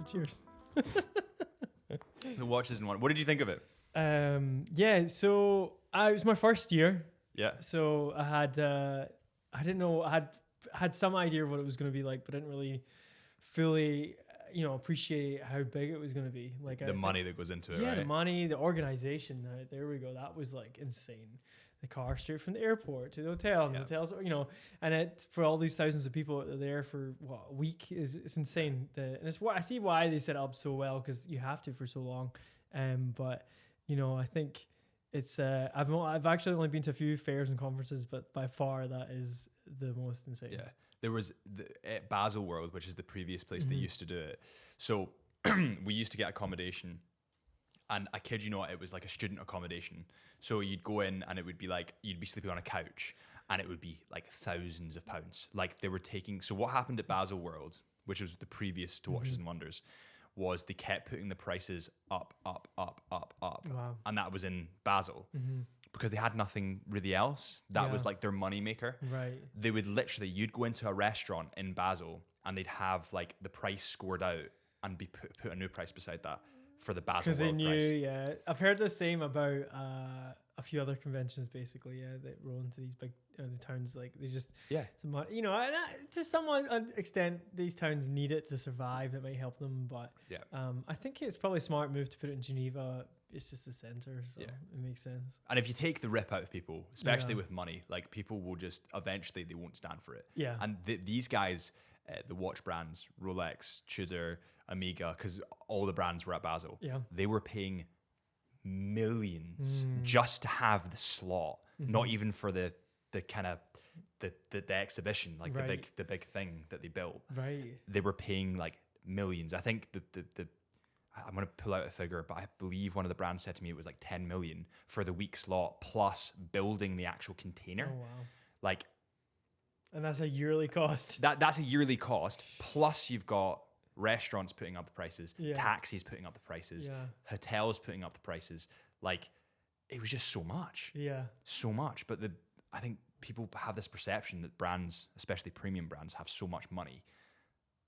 Cheers. The watches and what did you think of it? Yeah, so it was my first year. Yeah. So I had, I didn't know, I had some idea of what it was going to be like, but I didn't really fully, appreciate how big it was going to be. Like The money that goes into it, yeah, right? the money, the organization. There we go. That was like insane. The car straight from the airport to the hotel, and the hotels, and it for all these thousands of people that are there for a week it's insane. And it's what I see why they set it up so well, because you have to for so long. But I think it's I've actually only been to a few fairs and conferences, but by far that is the most insane. Yeah, there was at Basel World, which is the previous place they used to do it. So we used to get accommodation. And I kid you not, it was like a student accommodation. So you'd go in and it would be like, you'd be sleeping on a couch and it would be like thousands of pounds. Like they were taking, so what happened at Basel World, which was the previous to Watches and Wonders, was they kept putting the prices up. Wow. And that was in Basel because they had nothing really else. That was like their money maker. Right. They would literally, you'd go into a restaurant in Basel and they'd have like the price scored out and be put a new price beside that. For the Basel World Because they knew, price. yeah. I've heard the same about a few other conventions, basically, yeah, that roll into these big the towns. Like, they just, to some extent, these towns need it to survive. It might help them, but I think it's probably a smart move to put it in Geneva. It's just the center, so it makes sense. And if you take the rip out of people, especially with money, like people will just, eventually they won't stand for it. Yeah. And these guys, the watch brands, Rolex, Tudor, Omega, because all the brands were at Basel. Yeah. They were paying millions just to have the slot, not even for the kind of the exhibition, like the big thing that they built. Right. They were paying like millions. I think I'm going to pull out a figure, but I believe one of the brands said to me it was like 10 million for the week slot plus building the actual container. Oh, wow. Like, and that's a yearly cost. That's a yearly cost. Plus you've got restaurants putting up the prices, taxis putting up the prices, hotels putting up the prices. Like, it was just so much. Yeah. So much. But I think people have this perception that brands, especially premium brands, have so much money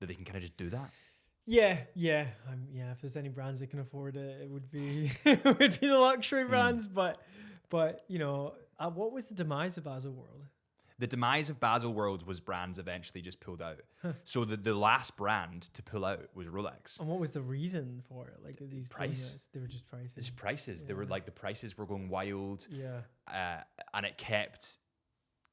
that they can kind of just do that. Yeah. If there's any brands that can afford it, it would be it would be the luxury brands. But what was the demise of Basel World? The demise of Basel World was brands eventually just pulled out. So the last brand to pull out was Rolex. And what was the reason for it? Like these price. They were just prices. It's prices. Yeah. They were like, the prices were going wild. Yeah. And it kept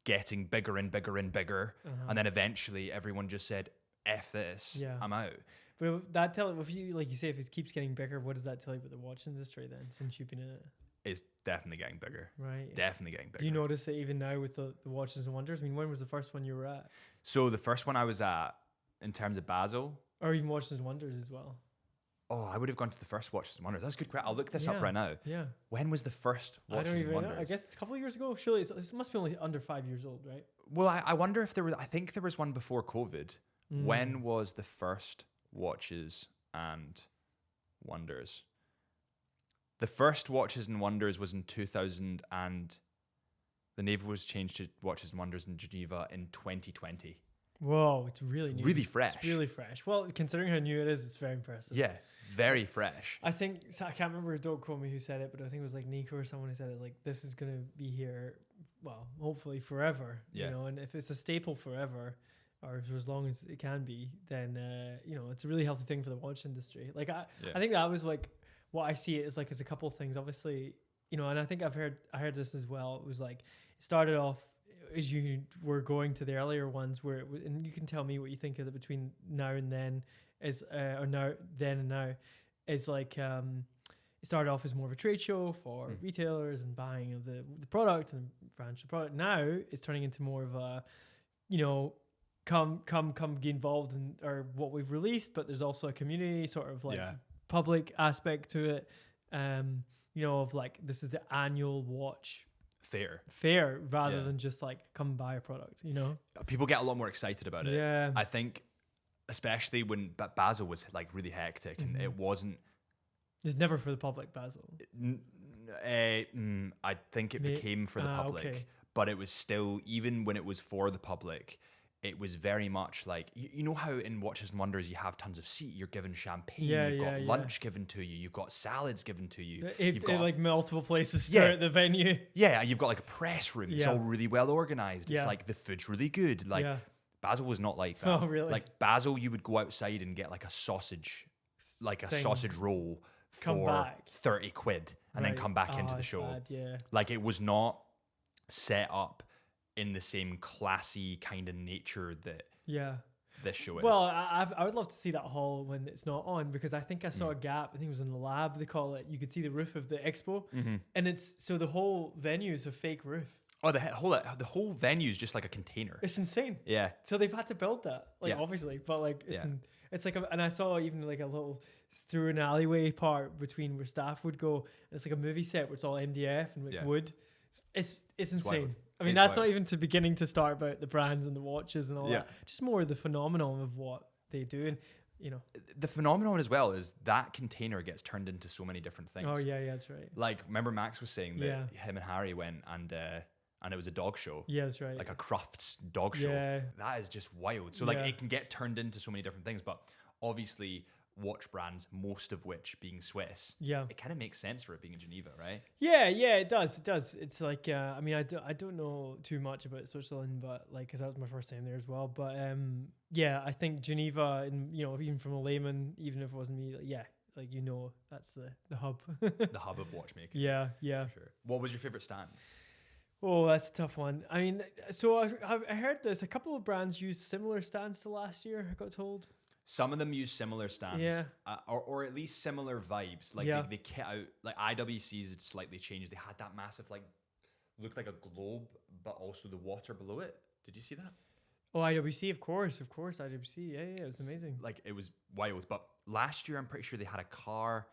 getting bigger and bigger and bigger. And then eventually everyone just said, F this, I'm out. But if you say, if it keeps getting bigger, what does that tell you about the watch industry then, since you've been in it? It's definitely getting bigger. Right. Definitely getting bigger. Do you notice it even now with the Watches and Wonders? I mean, when was the first one you were at? So the first one I was at, in terms of Basel. Or even Watches and Wonders as well. Oh, I would have gone to the first Watches and Wonders. That's a good question. I'll look this up right now. Yeah. When was the first Watches and Wonders? Know. I guess a couple of years ago. Surely it must be only under 5 years old, right? Well, I wonder if I think there was one before COVID. When was the first Watches and Wonders? The first Watches and Wonders was in 2000, and the name was changed to Watches and Wonders in Geneva in 2020. Whoa, it's really new. Really fresh. It's really fresh. Well, considering how new it is, it's very impressive. Yeah, very fresh. I can't remember, don't quote me who said it, but I think it was like Nico or someone who said it, like, this is going to be here, well, hopefully forever. Yeah. And if it's a staple forever, or for as long as it can be, then, it's a really healthy thing for the watch industry. Like, I think that was like, what I see it is like, it's a couple of things, obviously, and I think I heard this as well. It was like, it started off as you were going to the earlier ones where and you can tell me what you think of it between now and then then and now is like, it started off as more of a trade show for retailers and buying of the product and branch the product. Now it's turning into more of a, come get involved in or what we've released, but there's also a community sort of like public aspect to it, of like, this is the annual watch fair rather than just like come buy a product. People get a lot more excited about it. I think especially when Basel was like really hectic and it wasn't, it's never for the public. Basel, I think it became for the public, but it was still, even when it was for the public, it was very much like, you know how in Watches and Wonders you have tons of seat, you're given champagne, Yeah, you've got yeah. lunch given to you, you've got salads given to you, You've you've got like multiple places Yeah. throughout the venue. yeah, you've got like a press room. It's Yeah. all really well organized. It's Yeah. like the food's really good. Like Yeah. Basel was not like that. Oh, really? Like Basel, you would go outside and get like a sausage, like a Thing. sausage roll Come for back. 30 quid and then Right. come back into Oh, the it's show. bad, yeah. Like it was not set up in the same classy kind of nature that Yeah. this show is. Well, I would love to see that hall when it's not on, because I think I saw a gap. I think it was in the lab, they call it. You could see the roof of the expo, and it's so the whole venue is a fake roof. Oh, the whole venue is just like a container. It's insane. Yeah. So they've had to build that, like Yeah. obviously, but like Yeah. it's like, and I saw even like a little through an alleyway part between where staff would go. And it's like a movie set where it's all MDF and like Yeah. wood. It's insane. wild. I mean, It's that's wild. not even to beginning to start about the brands and the watches and all Yeah. that. Just more the phenomenon of what they do, and you know. The phenomenon as well is that container gets turned into so many different things. Oh yeah, that's right. Like, remember Max was saying that Yeah. him and Harry went and it was a dog show. Yeah, that's right. Like a Crufts dog show. Yeah. That is just wild. So like Yeah. it can get turned into so many different things, but obviously watch brands, most of which being Swiss, Yeah. it kind of makes sense for it being in Geneva, right? Yeah, it does. It does. It's like, I mean, I don't know too much about Switzerland, but like, because that was my first time there as well. But yeah, I think Geneva, and you know, even from a layman, even if it wasn't me, like, yeah, like, you know, that's the hub. The hub of watchmaking. Yeah. For sure. What was your favorite stand? Oh, that's a tough one. I mean, so I heard there's a couple of brands used similar stands to last year, I got told. Some of them use similar stands, Yeah. or at least similar vibes. Like Yeah. they kit out, like IWC's, it's slightly changed. They had that massive, like, looked like a globe, but also the water below it. Did you see that? Oh, IWC, of course, IWC. Yeah, it was amazing. Like, it was wild. But last year, I'm pretty sure they had a car.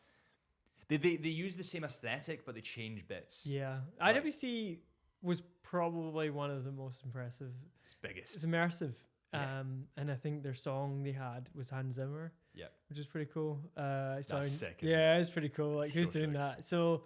They used the same aesthetic, but they changed bits. Yeah. Like- IWC was probably one of the most impressive. It's biggest. It's immersive. Yeah. And I think their song they had was Hans Zimmer. Yeah. Which is pretty cool. That's sick, isn't Yeah, it's pretty cool. Like, who's So doing sick. that? So,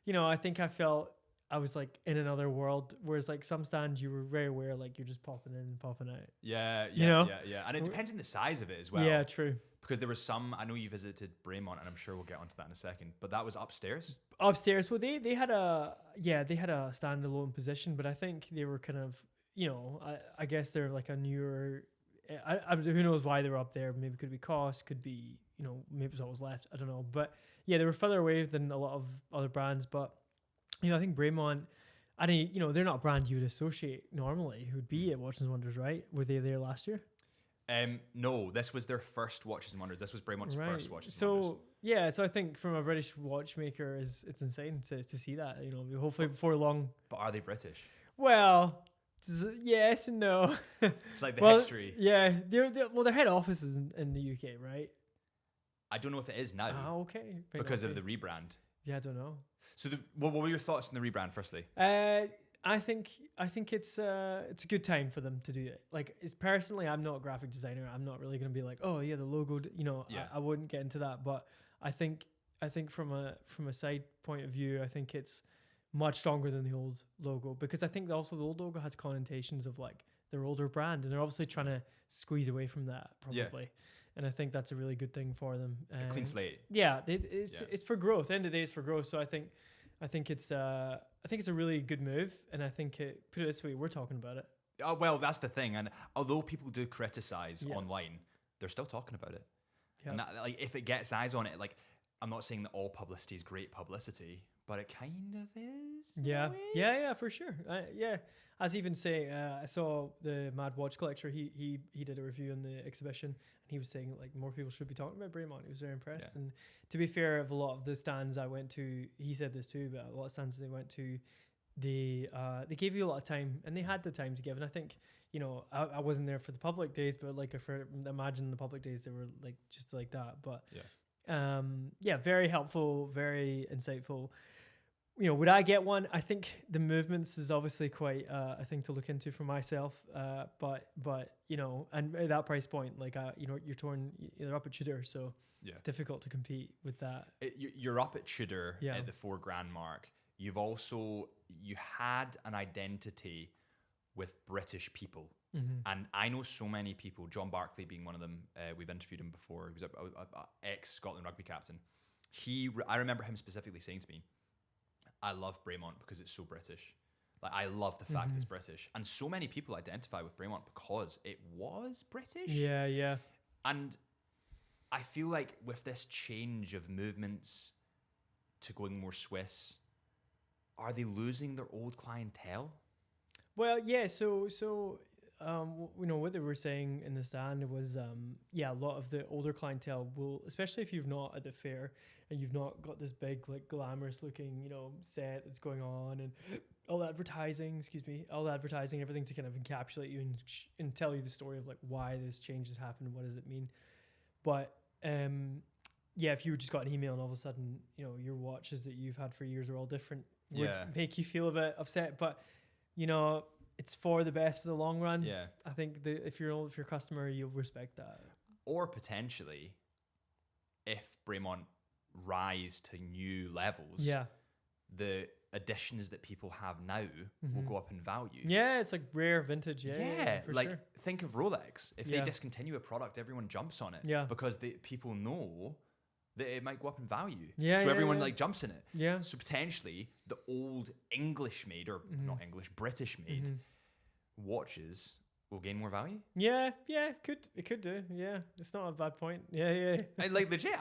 you know, I think I felt I was like in another world, whereas like some stands you were very aware, like you're just popping in and popping out. Yeah, You know? yeah. And it depends on the size of it as well. Yeah, true. Because there was some, I know you visited Bremont, and I'm sure we'll get onto that in a second, but that was upstairs. Upstairs, well, they had a standalone position, but I think they were kind of, you know, I guess they're like a newer. Who knows why they were up there? Maybe it could be cost, could be, you know, maybe it was always left. I don't know, but yeah, they were further away than a lot of other brands. But you know, I think Bremont, you know, they're not a brand you would associate normally. Who would be at Watches and Wonders, right? Were they there last year? No, this was their first Watches and Wonders. This was Bremont's first Watches and Wonders. So yeah, so I think from a British watchmaker, it's insane to see that. You know, hopefully before long. But are they British? Well, yes and no. It's like the history. Yeah, their head office is in the UK, right? I don't know if it is now Ah, okay. Might because not of be. the rebrand. Yeah, I don't know. So what were your thoughts on the rebrand, firstly? I think it's a good time for them to do it. Like, it's personally, I'm not a graphic designer. I'm not really gonna be like, oh yeah, the logo. You know, Yeah. I wouldn't get into that. But I think from a side point of view, I think it's much stronger than the old logo, because I think also the old logo has connotations of like their older brand, and they're obviously trying to squeeze away from that probably. Yeah. And I think that's a really good thing for them. A clean slate. Yeah, it's for growth. At the end of the day, it's for growth. So I think it's a really good move, and I think put it this way, we're talking about it. Oh, well, that's the thing. And although people do criticize Yeah. online, they're still talking about it. Yeah. And that, like, if it gets eyes on it, like, I'm not saying that all publicity is great publicity, but it kind of is. in a Yeah, way. yeah, for sure. Yeah, as even say, I saw the Mad Watch Collector. He did a review on the exhibition, and he was saying like more people should be talking about Bremont. He was very impressed. Yeah. And to be fair, of a lot of the stands I went to, he said this too. But a lot of stands they went to, they gave you a lot of time, and they had the time to give. And I think, you know, I wasn't there for the public days, but like imagine the public days, they were like just like that. But yeah, very helpful, very insightful. You know, would I get one? I think the movements is obviously quite a thing to look into for myself. But you know, and at that price point, like you know, you're up at Tudor, so Yeah. it's difficult to compete with that. You're up at Tudor Yeah. at the $4,000 mark. You had an identity with British people. And I know so many people, John Barclay being one of them. We've interviewed him before. He was a ex-Scotland rugby captain. I remember him specifically saying to me, I love Bremont because it's so British. Like, I love the fact it's British. And so many people identify with Bremont because it was British. Yeah, yeah. And I feel like with this change of movements to going more Swiss, are they losing their old clientele? Well, yeah. So what they were saying in the stand was, a lot of the older clientele will, especially if you've not at the fair and you've not got this big, like, glamorous looking, set that's going on and all the advertising, everything to kind of encapsulate you and tell you the story of, like, why this change has happened, what does it mean. But if you just got an email and all of a sudden, your watches that you've had for years are all different, would make you feel a bit upset. But it's for the best for the long run. Yeah, I think if you're a customer, you'll respect that. Or potentially, if Bremont rise to new levels, the editions that people have now will go up in value. Yeah, it's like rare vintage. Yeah, for like sure. Think of Rolex. If they discontinue a product, everyone jumps on it. Yeah, because people know that it might go up in value. Yeah, so everyone like jumps in it. Yeah. So potentially the old English made or not English, British made watches will gain more value. Yeah, it could do. Yeah, it's not a bad point. Yeah. I like legit.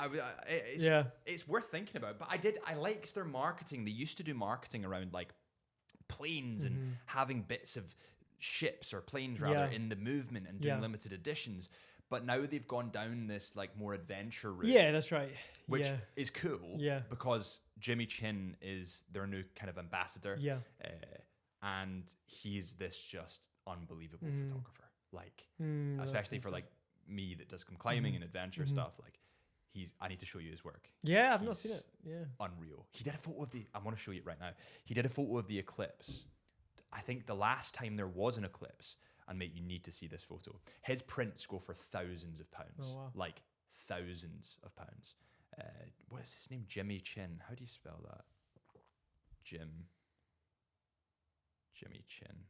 It's worth thinking about. But I liked their marketing. They used to do marketing around like planes and having bits of ships or planes rather in the movement and doing limited editions. But now they've gone down this like more adventure route. Yeah, that's right. Which is cool. Yeah. Because Jimmy Chin is their new kind of ambassador. Yeah. And he's this just unbelievable photographer. Like, especially for like me that does some climbing and adventure stuff. Like, I need to show you his work. Yeah, I've not seen it. Yeah. Unreal. He did a photo of I want to show you it right now. He did a photo of the eclipse. I think the last time there was an eclipse. And mate, you need to see this photo. His prints go for thousands of pounds. Oh, wow. Like thousands of pounds. What is his name? Jimmy Chin. How do you spell that? Jimmy Chin.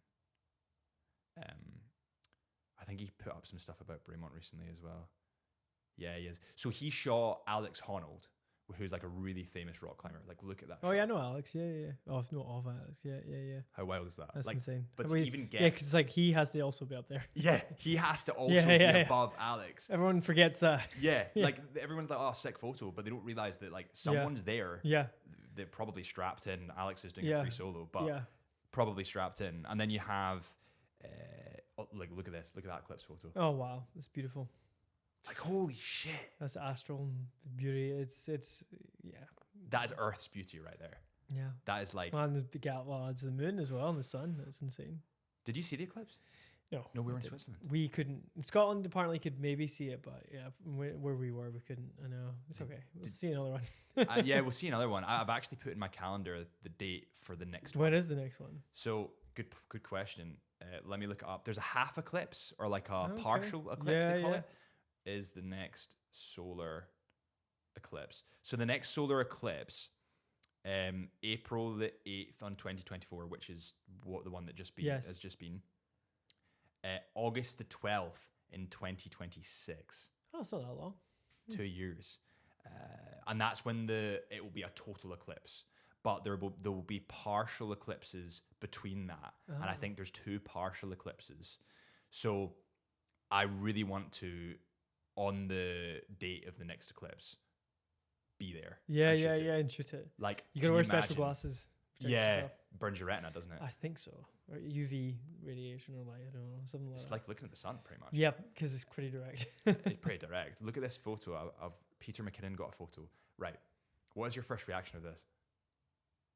I think he put up some stuff about Bremont recently as well. Yeah, he is. So he shot Alex Honnold, who's like a really famous rock climber. Like, look at that. Oh, shot. Yeah, I know Alex. Yeah. Oh, no, of Alex. Yeah. How wild is that? That's like, insane. But to even get... Yeah, because like he has to also be up there. Yeah, he has to also be above Alex. Everyone forgets that. Yeah, like everyone's like, oh, sick photo, but they don't realize that like someone's there. Yeah. They're probably strapped in. Alex is doing a free solo, but probably strapped in. And then you have, like, look at this. Look at that eclipse photo. Oh, wow. That's beautiful. Like, holy shit. That's astral beauty. It's That is Earth's beauty right there. Yeah. That is like... And it's the moon as well and the sun. That's insane. Did you see the eclipse? No. No, we were in Switzerland. We couldn't. Scotland apparently could maybe see it, but yeah, where we were, we couldn't. I know. It's okay. We'll see another one. Yeah, we'll see another one. I've actually put in my calendar the date for the next one. When is the next one? So, good question. Let me look it up. There's a half eclipse or like a partial eclipse, they call it. Is the next solar eclipse. So the next solar eclipse, April the 8th on 2024, which is what the one that has just been. August the 12th in 2026. Oh, it's not that long. 2 years. And that's when it will be a total eclipse. But there will be partial eclipses between that. And I think there's 2 partial eclipses. So I really want to, on the date of the next eclipse, be there. Yeah, and shoot it. Like, you gotta wear special glasses. Yeah, burns your retina, doesn't it? I think so. Or UV radiation or light, I don't know, something like that. It's like looking at the sun, pretty much. Yeah, because it's pretty direct. It's pretty direct. Look at this photo of Peter McKinnon got a photo. Right. What is your first reaction of this?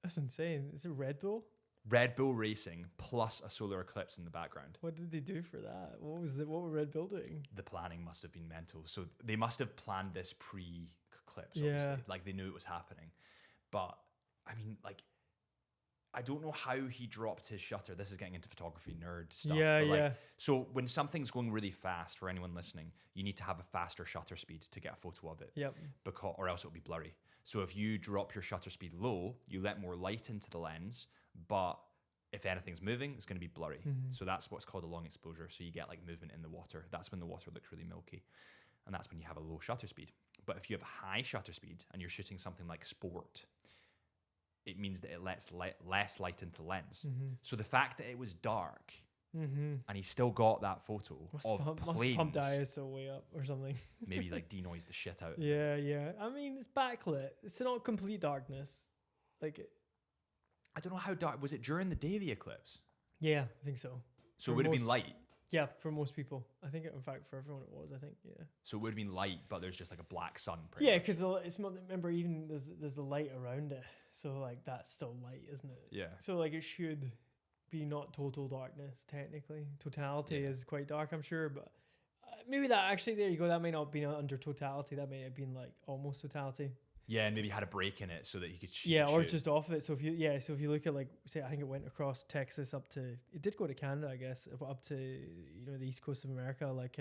That's insane. Is it Red Bull? Red Bull Racing plus a solar eclipse in the background. What did they do for that? What were Red Bull doing? The planning must have been mental. So they must have planned this pre-eclipse, obviously. Like, they knew it was happening. But, I mean, like, I don't know how he dropped his shutter. This is getting into photography nerd stuff. Yeah. So when something's going really fast, for anyone listening, you need to have a faster shutter speed to get a photo of it. Yep. Or else it'll be blurry. So if you drop your shutter speed low, you let more light into the lens, but if anything's moving, it's going to be blurry. So that's what's called a long exposure. So you get like movement in the water. That's when the water looks really milky. And that's when you have a low shutter speed. But if you have a high shutter speed and you're shooting something like sport, it means that it lets less light into the lens. So the fact that it was dark and he still got that photo of planes. Must pumped ISO way up or something. Maybe like denoise the shit out. Yeah. I mean, it's backlit. It's not complete darkness. Like, I don't know how dark. Was it during the day of the eclipse? Yeah, I think so. So it would have been light. Yeah, for most people. I think, in fact, for everyone it was, I think, yeah. So it would have been light, but there's just like a black sun. Yeah, because it's remember, even there's the light around it. So, like, that's still light, isn't it? Yeah. So, like, it should be not total darkness, technically. Totality is quite dark, I'm sure, but maybe that, actually, there you go. That may not have been under totality. That may have been, like, almost totality. Yeah, and maybe had a break in it so that he could shoot. Yeah, or just off of it. So if you look at, like, say, I think it went across Texas up to, it did go to Canada, I guess, up to, the east coast of America, like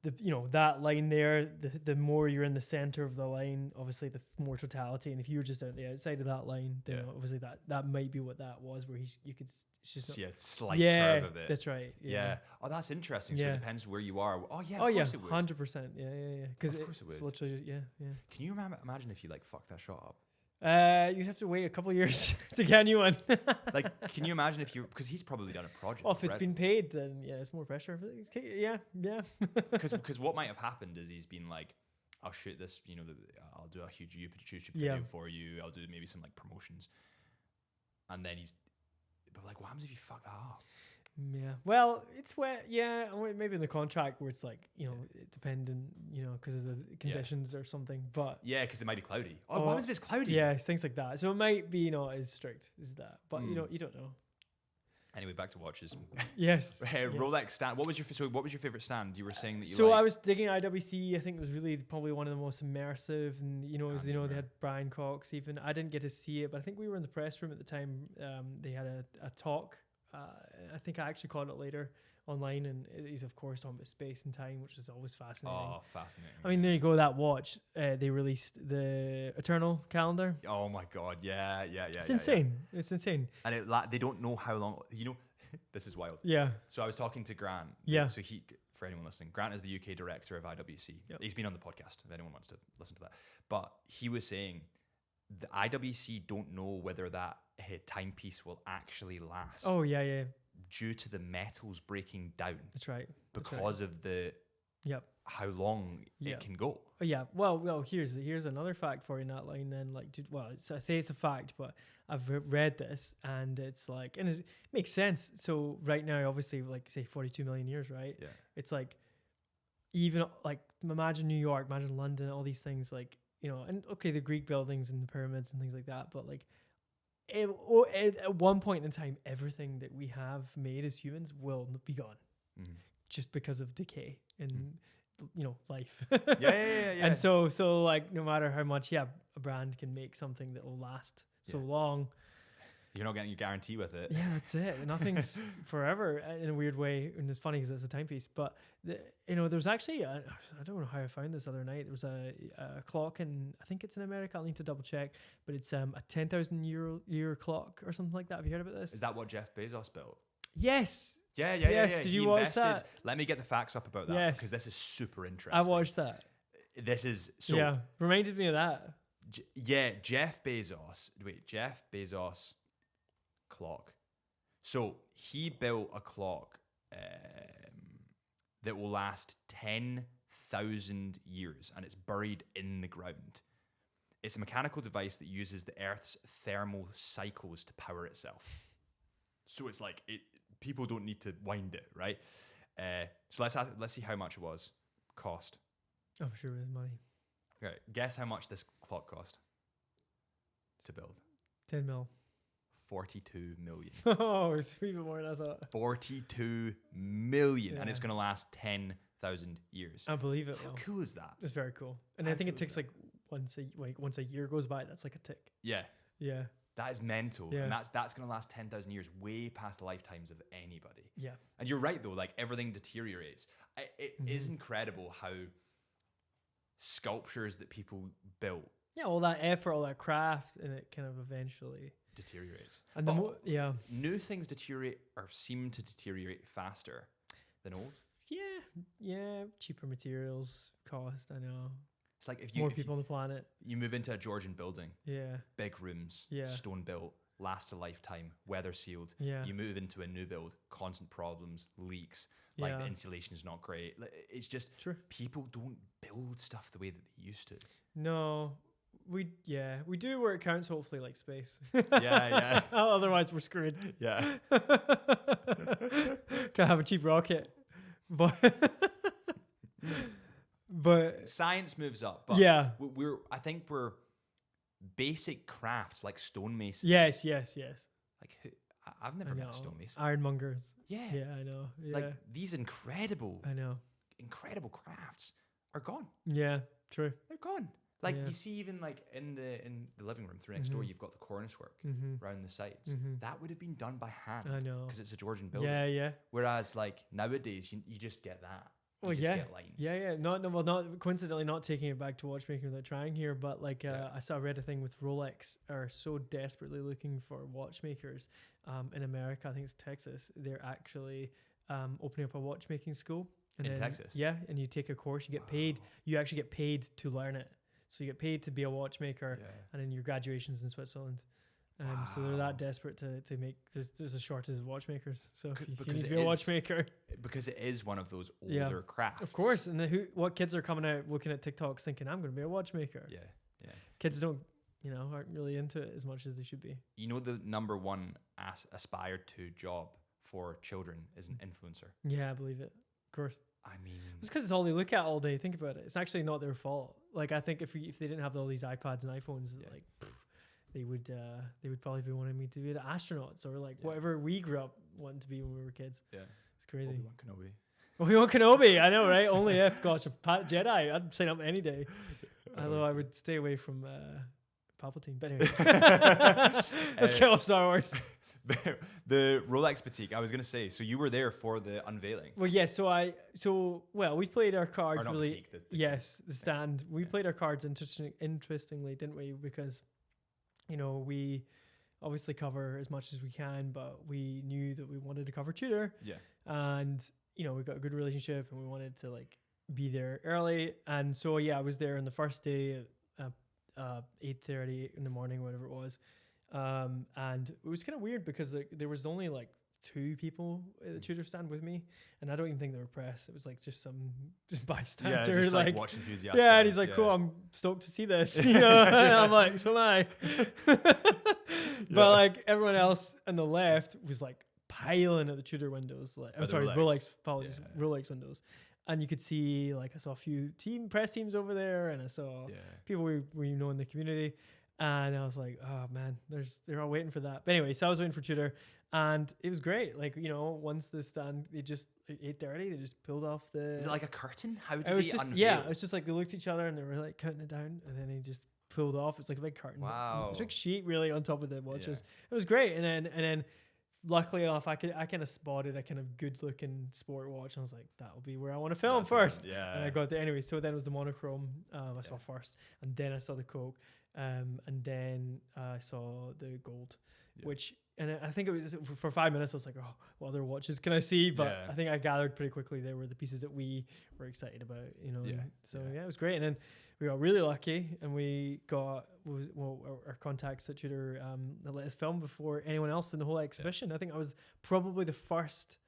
that line there, the more you're in the center of the line, obviously the more totality. And if you were just out the outside of that line, then obviously that might be what that was, where you could slight curve of it. That's right. Yeah. Oh, that's interesting. So it depends where you are. Oh yeah. Of course it would. 100%. Yeah. Because it's literally just, Can you imagine if you like fucked that shot up? You'd have to wait a couple of years to get a new one. Like, can you imagine if you, because he's probably done a project. Oh, if it's been paid, then it's more pressure. Yeah. Because what might have happened is he's been like, I'll shoot this, I'll do a huge YouTube video for you. I'll do maybe some like promotions. And then but like, what happens if you fuck that up? Yeah. Well, it's wet. Yeah. Maybe in the contract where it's like, dependent, because of the conditions or something. But yeah, because it might be cloudy. Oh, what happens if it's cloudy? Yeah, things like that. So it might be not as strict as that. But you don't know. Anyway, back to watches. Yes. Rolex stand. What was your favorite stand? You were saying that you. So liked. I was digging IWC. I think it was really probably one of the most immersive, and they had Brian Cox. Even I didn't get to see it, but I think we were in the press room at the time. They had a talk. I think I actually caught it later online, and he's of course talking about space and time, which is always fascinating. Oh, fascinating. I mean, there you go. That watch. They released the Eternal calendar. Oh my god! Yeah. It's insane. Yeah. It's insane. And they don't know how long. This is wild. Yeah. So I was talking to Grant. Yeah. So for anyone listening, Grant is the UK director of IWC. Yep. He's been on the podcast if anyone wants to listen to that. But he was saying the IWC don't know whether that timepiece will actually last. Oh yeah. Due to the metals breaking down. That's right. Because of the how long it can go. Oh, yeah. Well, here's another fact for you in that line. Then, I say it's a fact, but I've read this, and it's like, and it makes sense. So right now, obviously, like say 42 million years, right? Yeah. It's like, even like imagine New York, imagine London, all these things, like and okay, the Greek buildings and the pyramids and things like that, but like. At one point in time, everything that we have made as humans will be gone, just because of decay and life. Yeah. And so like no matter how much a brand can make something that will last so long, you're not getting a guarantee with it. Yeah, that's it. Nothing's forever in a weird way, and it's funny because it's a timepiece. But there's actually I don't know how I found this other night. There was a clock, and I think it's in America. I'll need to double check, but it's a 10,000 year clock or something like that. Have you heard about this? Is that what Jeff Bezos built? Yes. Yeah. Did you watch that? Let me get the facts up about that because this is super interesting. I watched that. This is so. Yeah, reminded me of that. Jeff Bezos. Clock. So he built a clock that will last 10,000 years, and it's buried in the ground. It's a mechanical device that uses the Earth's thermal cycles to power itself. So it's like people don't need to wind it, right? So let's see how much it was. Cost. I'm sure it was money. Right. Guess how much this clock cost to build? 10 mil. 42 million. Oh, it's even more than I thought. 42 million, and it's going to last 10,000 years. I believe it. How cool is that? It's very cool, and I think it takes like once a year goes by. That's like a tick. Yeah. That is mental, and that's going to last 10,000 years, way past the lifetimes of anybody. Yeah. And you're right though, like everything deteriorates. It is incredible how sculptures that people built. Yeah, all that effort, all that craft, and it kind of eventually. deteriorates. And But yeah. new things deteriorate or seem to deteriorate faster than old. Yeah, cheaper materials, cost, I know. It's like More people on the planet. you move into a Georgian building, Yeah. big rooms, Yeah. stone built, lasts a lifetime, weather sealed. Yeah. You move into a new build, constant problems, leaks, like the Yeah. insulation is not great. Like, it's just True. people don't build stuff the way that they used to. No. We do where it counts, hopefully, like space. Yeah. Otherwise we're screwed. Yeah. Can't have a cheap rocket. But Science moves up, but yeah. I think we're basic crafts like stonemason. Yes. Like I've never met a stonemason. Ironmongers. Yeah. Yeah, I know. Yeah. Like these incredible crafts are gone. Yeah, true. They're gone. Like Yeah. you see, even like in the living room through next door, you've got the cornice work around the sides. That would have been done by hand. I know. Because it's a Georgian building. Yeah. Whereas like nowadays, you just get that. You just get lines. Yeah. Not coincidentally not taking it back to watchmaking without trying here, but like I read a thing with Rolex are so desperately looking for watchmakers in America. I think it's Texas. They're actually opening up a watchmaking school In Texas. Yeah, and you take a course. You get paid. You actually get paid to learn it. So you get paid to be a watchmaker, and then your graduation's in Switzerland. So they're that desperate to make. There's a shortage of watchmakers. So if you need to be a watchmaker, because it is one of those older crafts. Of course. And what kids are coming out looking at TikToks thinking, I'm going to be a watchmaker. Yeah. Kids don't, aren't really into it as much as they should be. You know, the number one aspired to job for children is an influencer. Yeah, I believe it. Of course. I mean, it's because it's all they look at all day. Think about it. It's actually not their fault. Like I think if they didn't have all these iPads and iPhones, they would probably be wanting me to be astronauts or like whatever we grew up wanting to be when we were kids. Yeah, it's crazy. Obi-Wan Kenobi, I know, right? Only if, gosh, a Jedi, I'd sign up any day. Although I would stay away from Palpatine. But anyway, let's get off Star Wars. The Rolex boutique. I was gonna say. So you were there for the unveiling. Well, yes. We played our cards or not really. Boutique, the stand. We played our cards interestingly, didn't we? Because we obviously cover as much as we can, but we knew that we wanted to cover Tudor. Yeah. And we got a good relationship, and we wanted to like be there early. And so I was there on the first day at 8:30 in the morning, whatever it was. And it was kind of weird because there was only like 2 people at the Tudor stand with me, and I don't even think they were press. It was like just some bystander, just like watch enthusiast. Yeah, and he's like, "Cool, I'm stoked to see this." And I'm like, "So am I." But like everyone else on the left was like piling at the Tudor windows. Like I'm sorry, Rolex. Apologies, Rolex windows. And you could see like I saw a few press teams over there, and I saw people we know in the community. And I was like, oh man, they're all waiting for that. But anyway, so I was waiting for Tudor, and it was great. Like, once the stand, they just at 8:30, they just pulled off the. Is it like a curtain? How did they unveil? Yeah, it was just like they looked at each other and they were like counting it down, and then they just pulled off. It's like a big curtain. Wow. It was like sheet really on top of the watches. It was great, and then. Luckily enough, I kind of spotted a kind of good looking sport watch. And I was like, that'll be where I want to film first. Yeah. And I got there anyway. So then it was the monochrome I saw first, and then I saw the Coke, and then I saw the gold, and I think it was for 5 minutes. I was like, oh, what other watches can I see? But I think I gathered pretty quickly there were the pieces that we were excited about, it was great. And then we got really lucky, and we got our contacts at Tudor that let us film before anyone else in the whole exhibition. I think I was probably the first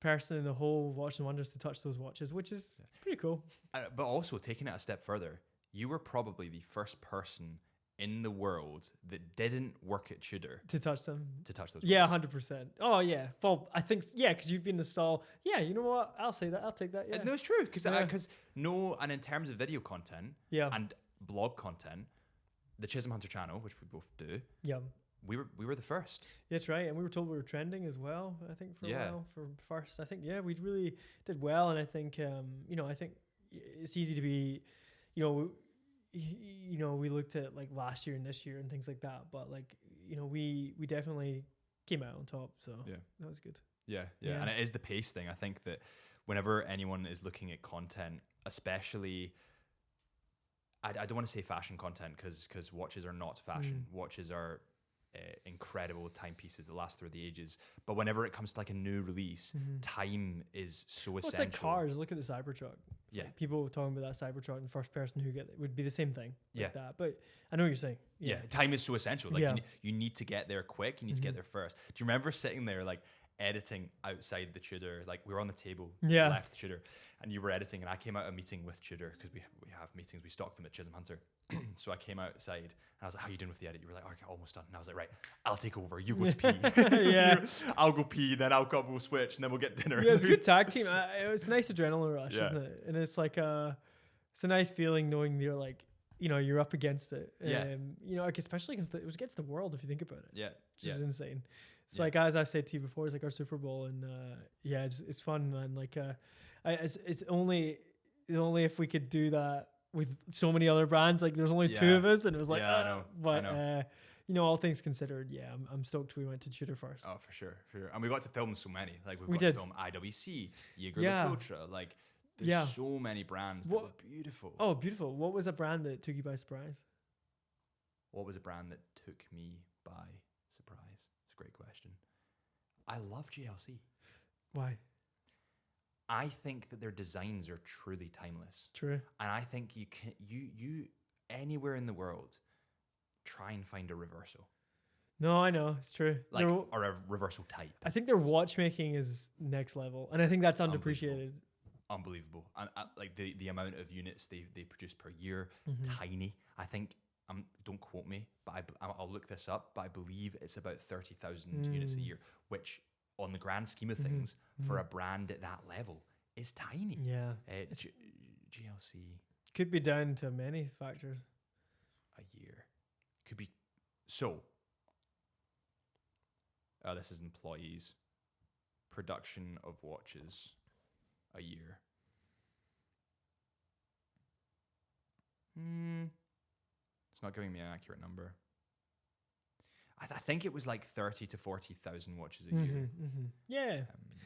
person in the whole Watches and Wonders to touch those watches, which is pretty cool. But also taking it a step further, you were probably the first person in the world that didn't work at Tudor to touch them. To touch those. Yeah, 100%. Oh yeah. Well, I think because you've been in the stall. Yeah, you know what? I'll say that. I'll take that. Yeah. No, it's true because and in terms of video content, and blog content, the Chisholm Hunter channel, which we both do, we were the first. That's right, and we were told we were trending as well. I think for a while for first. I think we really did well, and I think I think it's easy to be, we looked at like last year and this year and things like that, but like we definitely came out on top, so that was good. Yeah, and it is the pace thing. I think that whenever anyone is looking at content, especially, I don't want to say fashion content because watches are not fashion. Watches are incredible timepieces that last through the ages. But whenever it comes to like a new release, time is so essential. It's like cars. Look at the Cybertruck. It's Yeah. like people talking about that Cybertruck and the first person who get it would be the same thing. Yeah. Like that. But I know what you're saying. Yeah. Time is so essential. Like Yeah. you need to get there quick. You need to get there first. Do you remember sitting there like editing outside the Tudor? Like we were on the table, Yeah. left the Tudor, and you were editing, and I came out of a meeting with Tudor because we have meetings. We stock them at Chisholm Hunter. So I came outside and I was like, "How you doing with the edit?" You were like, "Okay, almost done." And I was like, "Right, I'll take over. You go to pee. Yeah. I'll go pee. Then we'll switch, and then we'll get dinner." Yeah, it's a good tag team. It's a nice adrenaline rush, Yeah. isn't it? And it's like it's a nice feeling knowing you're like, you're up against it. Yeah. Like especially because it was against the world if you think about it. Yeah. Which is insane. It's Yeah. like, as I said to you before, it's like our Super Bowl, and it's fun, man. Like it's only if we could do that with so many other brands. Like there's only two of us, and it was like, I know. But all things considered, I'm stoked we went to Tudor first. Oh, for sure. And we got to film so many. Like we We got did. to film IWC, Jaeger Yeah. LaCoultre. Like there's so many brands that What- were beautiful. Oh, beautiful. What was a brand that took you by surprise? What was a brand that took me by surprise? It's a great question. I love GLC. Why? I think that their designs are truly timeless. True. And I think you anywhere in the world, try and find a reversal. No, I know. It's true. Like, or a reversal type. I think their watchmaking is next level, and I think that's underappreciated. Unbelievable. And like the amount of units they produce per year, Mm-hmm. tiny. I think, don't quote me, but I'll look this up, but I believe it's about 30,000 units a year, which on the grand scheme of things, for a brand at that level, is tiny. Yeah. GLC, Could be down to many factors. a year. Could be, so, this is employees. Production of watches, a year. It's not giving me an accurate number. I think it was like 30 to 40,000 watches a year, Yeah.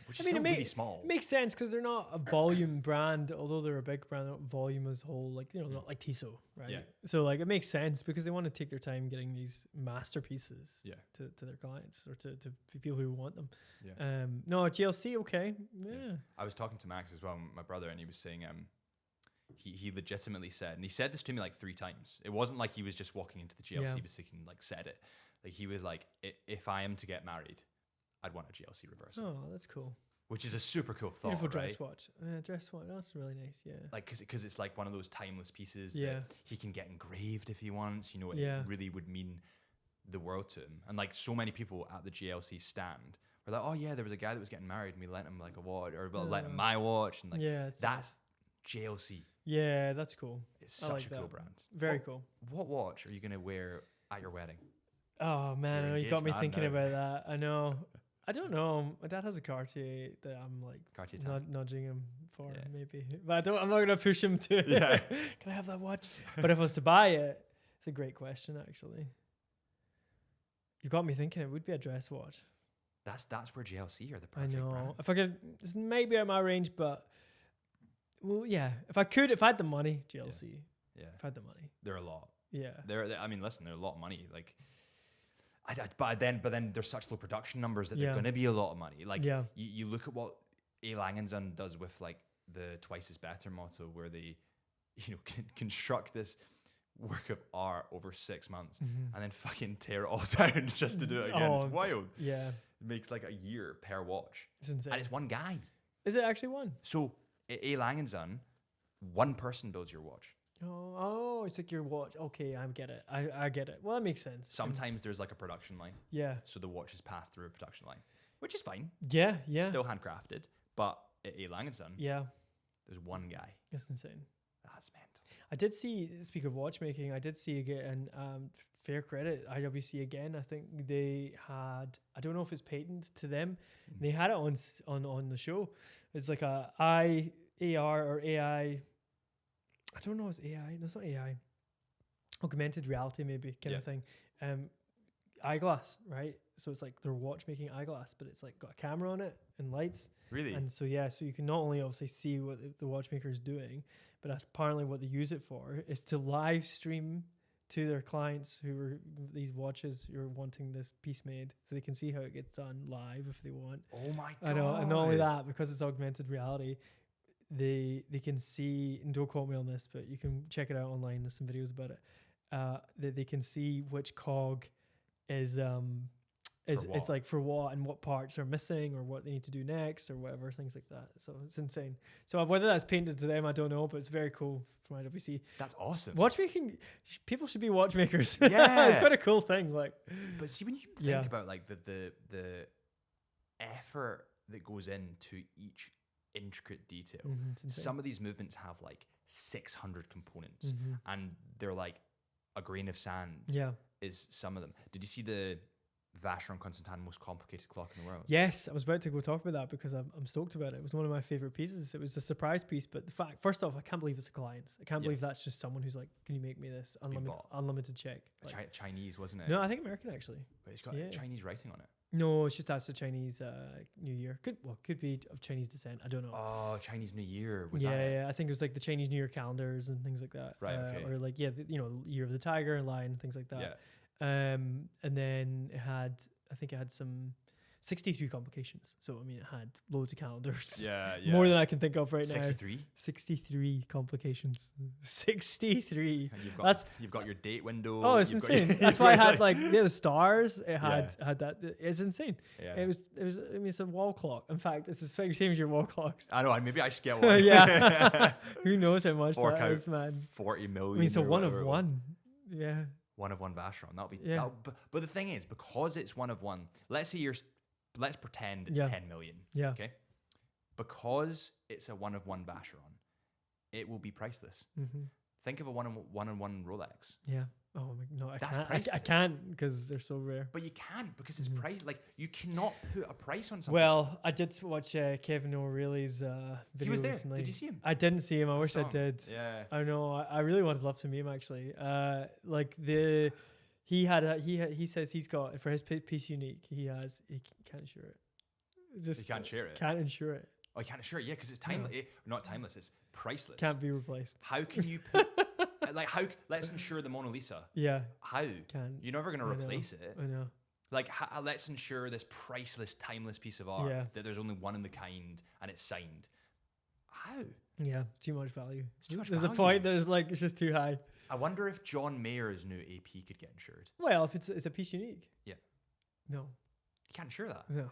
which is still really small. It makes sense because they're not a volume brand, although they're a big brand. They're not volume as a whole, like not like Tissot, right? Yeah. So like it makes sense because they want to take their time getting these masterpieces Yeah. to their clients or to people who want them. Yeah. No, GLC, okay, yeah. I was talking to Max as well, my brother, and he was saying he legitimately said, and he said this to me like 3 times. It wasn't like he was just walking into the GLC, but he like said it. Like he was like, if I am to get married, I'd want a GLC reversal. Oh, that's cool. Which is a super cool thought, Beautiful right? dress watch. Dress watch. That's really nice. Yeah. Like, because it's like one of those timeless pieces Yeah. that he can get engraved if he wants. It Yeah. really would mean the world to him. And like so many people at the GLC stand were like, oh yeah, there was a guy that was getting married and we lent him like a watch, or lent him my watch, and like that's GLC. Yeah, that's cool. It's such a cool that. brand. Very cool. What watch are you gonna wear at your wedding? Oh man, Your I know you got me engagement, thinking I know. about that. I know. I don't know. My dad has a Cartier that I'm like Cartier time. nudging him for Yeah. maybe, but I'm not gonna push him to. Yeah. Can I have that watch? But if I was to buy it, it's a great question actually. You got me thinking. It would be a dress watch. That's where GLC are the I perfect know. brand. If I could, this may be out of my range, but well, yeah. If I had the money, GLC. Yeah, If I had the money, they're a lot. yeah. I mean, listen, they're a lot of money. Like, but then there's such low production numbers that Yeah. they're going to be a lot of money. Like, Yeah. you look at what A. Lange & Son does with like the twice as better motto, where they, can construct this work of art over 6 months and then fucking tear it all down just to do it again. Oh, It's wild. Yeah. It makes like a year per watch, It's insane. and it's one guy. Is it actually one? So A. Lange & Son, one person builds your watch. Oh, it's like your watch. Okay, I get it. I get it. Well, that makes sense. Sometimes there's like a production line, Yeah. so the watch is passed through a production line, which is fine. Yeah. Yeah. Still handcrafted, but at A. Lange & Son, Yeah. there's one guy. It's insane. That's mental. I did see, speak of watchmaking, I did see again, fair credit, IWC again. I think they had, I don't know if it's patent to them. They had it on the show. It's like a IAR or AI. I don't know if it's AI. No, it's not AI. Augmented reality, maybe, kind of thing. Eyeglass, right? So it's like their watchmaking eyeglass, but it's like got a camera on it and lights. Really? And so, yeah, so you can not only obviously see what the watchmaker is doing, but apparently what they use it for is to live stream to their clients who are these watches who are wanting this piece made, so they can see how it gets done live if they want. Oh my god! I know, and not only that, because it's augmented reality, they can see, and don't quote me on this, but you can check it out online. There's some videos about it. They can see which cog is it's like for what, and what parts are missing, or what they need to do next, or whatever, things like that. So it's insane. So whether that's painted to them, I don't know, but it's very cool from IWC. That's awesome. Watchmaking, people should be watchmakers. Yeah. It's quite a cool thing. Like, but see, when you think about like the effort that goes into each intricate detail, some of these movements have like 600 components, and they're like a grain of sand. Yeah, is some of them. Did you see the Vacheron Constantin most complicated clock in the world? Yes, I was about to go talk about that because I'm stoked about it. It was one of my favorite pieces. It was a surprise piece, but the fact, first off, I can't believe it's a client's. I can't believe that's just someone who's like, can you make me this unlimited check? Like, Chinese, wasn't it? No, I think American actually. But it's got Chinese writing on it. No, it's just that's a Chinese New Year. Could be of Chinese descent. I don't know. Oh, Chinese New Year. Was that it? Yeah. I think it was like the Chinese New Year calendars and things like that. Right. Okay. Or like Year of the Tiger and Lion, things like that. Yeah. And then I think it had some 63 complications. So I mean, it had loads of calendars. Yeah. More than I can think of right 63? now. 63 complications. 63. And you've got your date window. Oh, it's insane. That's why I had like the stars. It had that. It's insane. Yeah. It was. I mean, it's a wall clock. In fact, it's the same as your wall clocks. I know. Maybe I should get one. Yeah. Who knows how much that is, man? 40 million. I mean, so one of one. Yeah. One of one Vacheron. That'll be. Yeah. But the thing is, because it's one of one. Let's pretend it's 10 million. Yeah. Okay. Because it's a one of one Vacheron, it will be priceless. Think of a one on one Rolex. Yeah. Oh no, I can't because they're so rare. But you can't because it's price. Like you cannot put a price on something. Well, I did watch Kevin O'Reilly's video. He was there. Recently. Did you see him? I didn't see him. I wish I did. Yeah. I know. I really would love to meet him actually. He says he's got, for his piece unique, he can't insure it. He can't share it. Can't insure it. Oh, he can't insure it. Yeah, because it's timeless. Not timeless. It's priceless. Can't be replaced. How can you put let's insure the Mona Lisa. Yeah. How? You're never going to replace it. I know. Like, let's insure this priceless, timeless piece of art that there's only one in the kind and it's signed. How? Yeah, too much value. There's a point that is like, it's just too high. I wonder if John Mayer's new AP could get insured. Well, if it's a piece unique. Yeah. No. You can't insure that. No.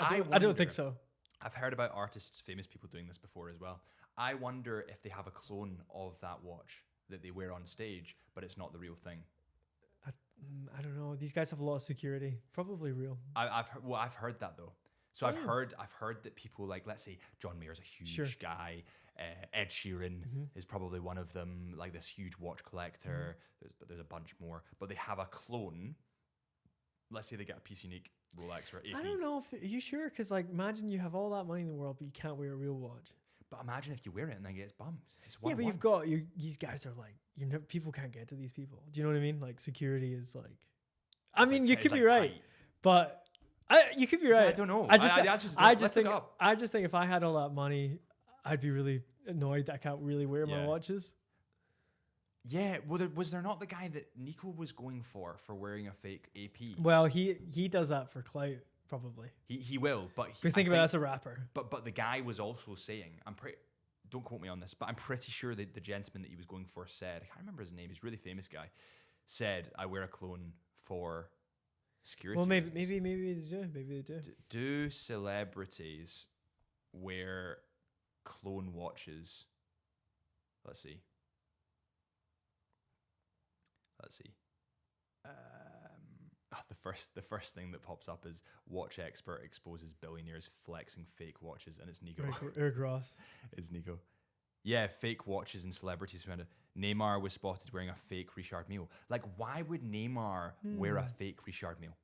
I don't think so. I've heard about artists, famous people doing this before as well. I wonder if they have a clone of that watch that they wear on stage, but it's not the real thing. I don't know. These guys have a lot of security. Probably real. I've heard that though. So I've heard that people like, let's say John Mayer's a huge guy. Ed Sheeran is probably one of them, like this huge watch collector. There's a bunch more, but they have a clone. Let's say they get a piece unique Rolex or AP. I don't know. Are you sure? Because like, imagine you have all that money in the world, but you can't wear a real watch. But imagine if you wear it and then it gets bumped. It's but you've got these guys are like, people can't get to these people. Do you know what I mean? Like security is like, I mean, you could be right, but you could be right. I don't know. I just think if I had all that money, I'd be really annoyed that I can't really wear my watches. Yeah, was there not the guy that Nico was going for wearing a fake AP? Well, he does that for clout, probably. He will, but if you think about it as a rapper. But the guy was also saying, don't quote me on this, but I'm pretty sure that the gentleman that he was going for said, I can't remember his name, he's a really famous guy, said, I wear a clone for security. Well, maybe they do. Do celebrities wear clone watches? Let's see. The first thing that pops up is watch expert exposes billionaires flexing fake watches, and it's Nico. Eric Ross. It's Nico. Yeah, fake watches and celebrities around it. Neymar was spotted wearing a fake Richard Mille. Like, why would Neymar wear a fake Richard Mille?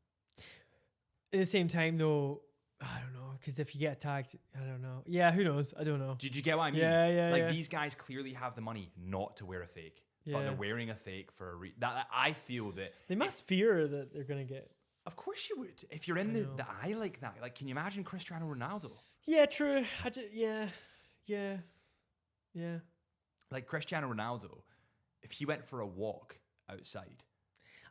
At the same time, though, I don't know, because if you get tagged, I don't know. Yeah, who knows? I don't know. Did you get what I mean? Yeah. These guys clearly have the money not to wear a fake. But they're wearing a fake for a that I feel that they must fear that they're gonna get. Of course you would. If you're in the eye like that, like, can you imagine Cristiano Ronaldo? Yeah, true. Yeah. Like Cristiano Ronaldo, if he went for a walk outside,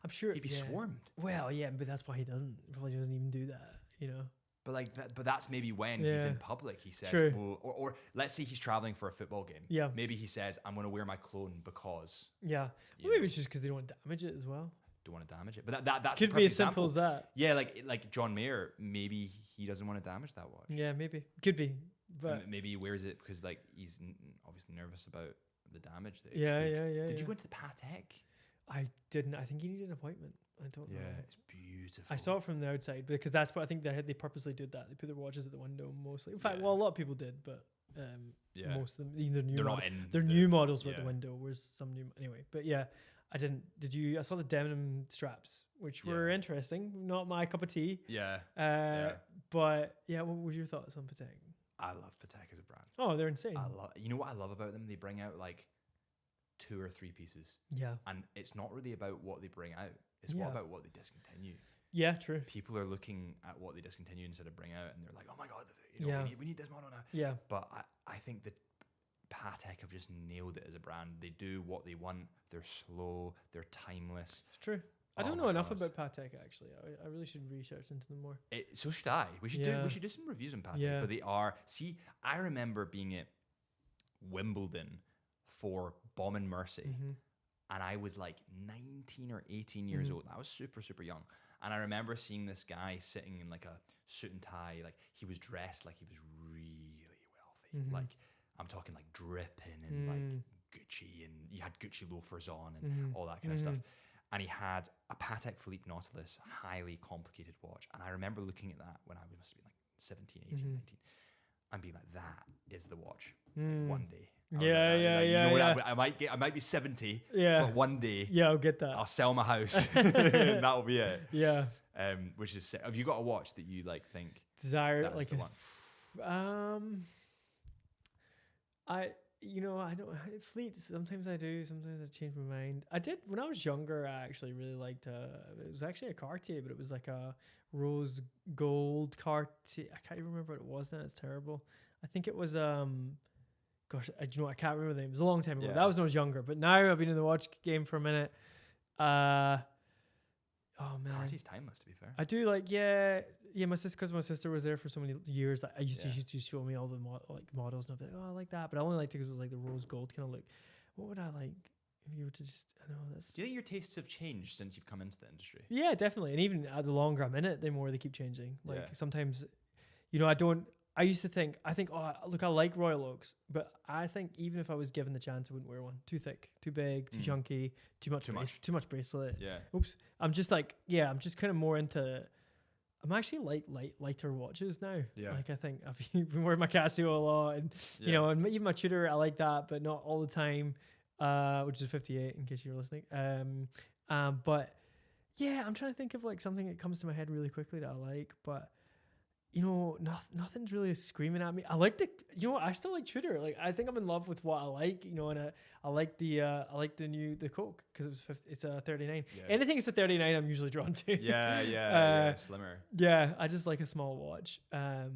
I'm sure he'd be swarmed. Well, yeah, but that's why he probably doesn't even do that, you know. But like that, but that's maybe when he's in public. He says, True. or let's say he's traveling for a football game. Yeah. Maybe he says, "I'm going to wear my clone because." Yeah. Well, maybe it's just because they don't want to damage it as well. Don't want to damage it, but that's could be as simple as that. Yeah, like John Mayer, maybe he doesn't want to damage that watch. Yeah, maybe could be, but maybe he wears it because like he's obviously nervous about the damage. That yeah. Did you go into the Patek? I didn't. I think he needed an appointment. I don't know. Yeah, it's beautiful. I saw it from the outside because that's what I think they purposely did that. They put their watches at the window mostly. In fact, well, a lot of people did, but most of them, either new models were at the window, whereas some new anyway. But yeah, I didn't. Did you? I saw the denim straps, which were interesting. Not my cup of tea. Yeah. But yeah, what was your thoughts on Patek? I love Patek as a brand. Oh, they're insane. You know what I love about them? They bring out like 2 or 3 pieces. Yeah. And it's not really about what they bring out. It's about what they discontinue. Yeah, true. People are looking at what they discontinue instead of bring out, and they're like, "Oh my god, you know, we need this model now." Yeah. But I think that Patek have just nailed it as a brand. They do what they want. They're slow. They're timeless. It's true. I don't know enough about Patek actually. I really should research into them more. So should I. We should do some reviews on Patek. Yeah. But they are. See, I remember being at Wimbledon for Bomb and Mercy. And I was like 19 or 18 years old. I was super, super young. And I remember seeing this guy sitting in like a suit and tie. Like he was dressed like he was really wealthy. Like I'm talking like dripping and like Gucci, and he had Gucci loafers on and all that kind of stuff. And he had a Patek Philippe Nautilus, highly complicated watch. And I remember looking at that when I must have been like 17, 18, 19. And being like, that is the watch. Like one day. I might be 70, but one day, I'll get that. I'll sell my house, and that'll be it. Yeah. Which is, have you got a watch that you like think desire like the one? I don't fleet. Sometimes I do. Sometimes I change my mind. I did when I was younger. I actually really liked. It was actually a Cartier, but it was like a rose gold Cartier. I can't even remember what it was now. It's terrible. I think it was gosh, I can't remember the name. It was a long time ago. That was when I was younger. But now I've been in the watch game for a minute. Oh man, Cartier's timeless. To be fair, I do like my sister, because my sister was there for so many years. That she used to show me all the models, and I'd be like, oh, I like that. But I only liked it because it was like the rose gold kind of look. What would I like if you were to just? I know that's. Do you think your tastes have changed since you've come into the industry? Yeah, definitely. And even the longer I'm in it, the more they keep changing. Like sometimes, I don't. I used to think, oh, look, I like Royal Oaks, but I think even if I was given the chance, I wouldn't wear one. Too thick, too big, too chunky, too much bracelet. Yeah. Oops. I'm just like, I'm just kind of more into. I'm actually lighter watches now. Yeah. Like I think I've been wearing my Casio a lot, and and even my Tudor, I like that, but not all the time. Which is 58 in case you're listening. But yeah, I'm trying to think of like something that comes to my head really quickly that I like, but. Nothing's really screaming at me. I like I still like Tudor. Like I think I'm in love with what I like, and I like the Coke because it's a 39. Yeah. Anything that's a 39, I'm usually drawn to. Yeah, slimmer. Yeah, I just like a small watch. I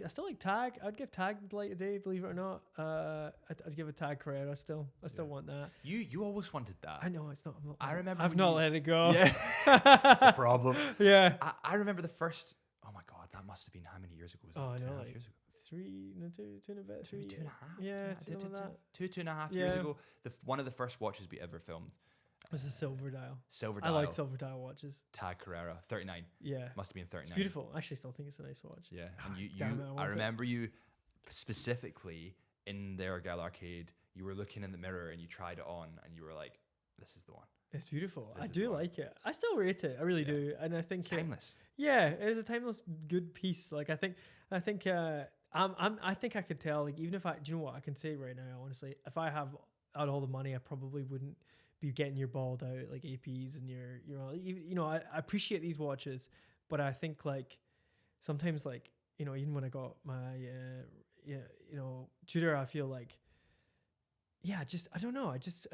still like Tag. I'd give Tag the light of day, believe it or not. I'd give a Tag Carrera still. I still want that. You always wanted that. I know it's not. I remember. I've not let it go. Yeah, it's a problem. Yeah. I remember the first. Oh my god, that must have been how many years ago? Was that? 2.5 years ago? 3, no, 2 and a bit, 3. 2.5. Yeah, 2.5 years ago. One of the first watches we ever filmed was a silver dial. Silver dial. I like silver dial watches. Tag Carrera, 39. Yeah, must have been 39. It's beautiful. I actually still think it's a nice watch. Yeah, and I remember you specifically in the Argyle Arcade. You were looking in the mirror and you tried it on, and you were like, "This is the one." It's beautiful. I do like it. I still rate it. I really do, and I think it's timeless. Yeah, it is a timeless good piece. Like I think I think I could tell. Like even if do you know what I can say right now? Honestly, if I had all the money, I probably wouldn't be getting your balled out like APs and I appreciate these watches, but I think like sometimes like even when I got my Tudor, I feel like I don't know. I just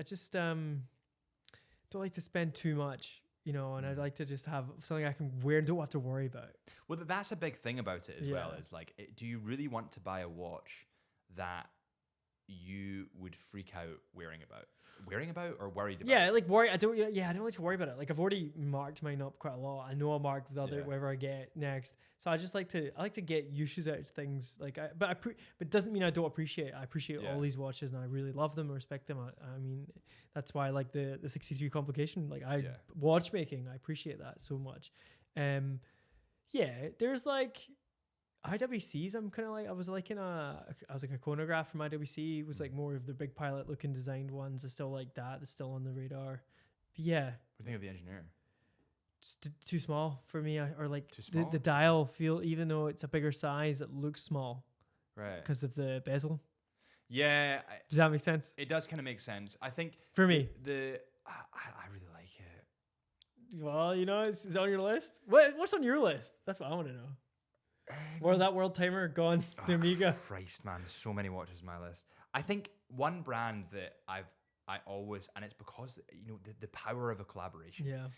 don't like to spend too much, and I'd like to just have something I can wear and don't have to worry about. Well, that's a big thing about it as well. Is like, do you really want to buy a watch that you would freak out wearing about or worried about? Yeah, like worry. I don't like to worry about it. Like I've already marked mine up quite a lot. I know I'll mark the other whatever I get next. So I like to get uses out of things. Like but it doesn't mean I don't appreciate it. I appreciate all these watches and I really love them and respect them. I mean, that's why I like the 63 complication. Like watchmaking, I appreciate that so much. There's like IWCs. I'm kind of like I was like a chronograph from IWC. It was like more of the big pilot looking designed ones. I still like that. It's still on the radar. But yeah. What do you think of the Engineer? It's too small for me. Or like too small? The dial feel, even though it's a bigger size, it looks small. Right. Because of the bezel. Yeah. Does that make sense? It does kind of make sense. I think for me, I really like it. Well, it's on your list. What's on your list? That's what I want to know. Or that world timer gone, the Amiga. Christ, man, there's so many watches on my list. I think one brand that I always, and it's because the power of a collaboration. Yeah.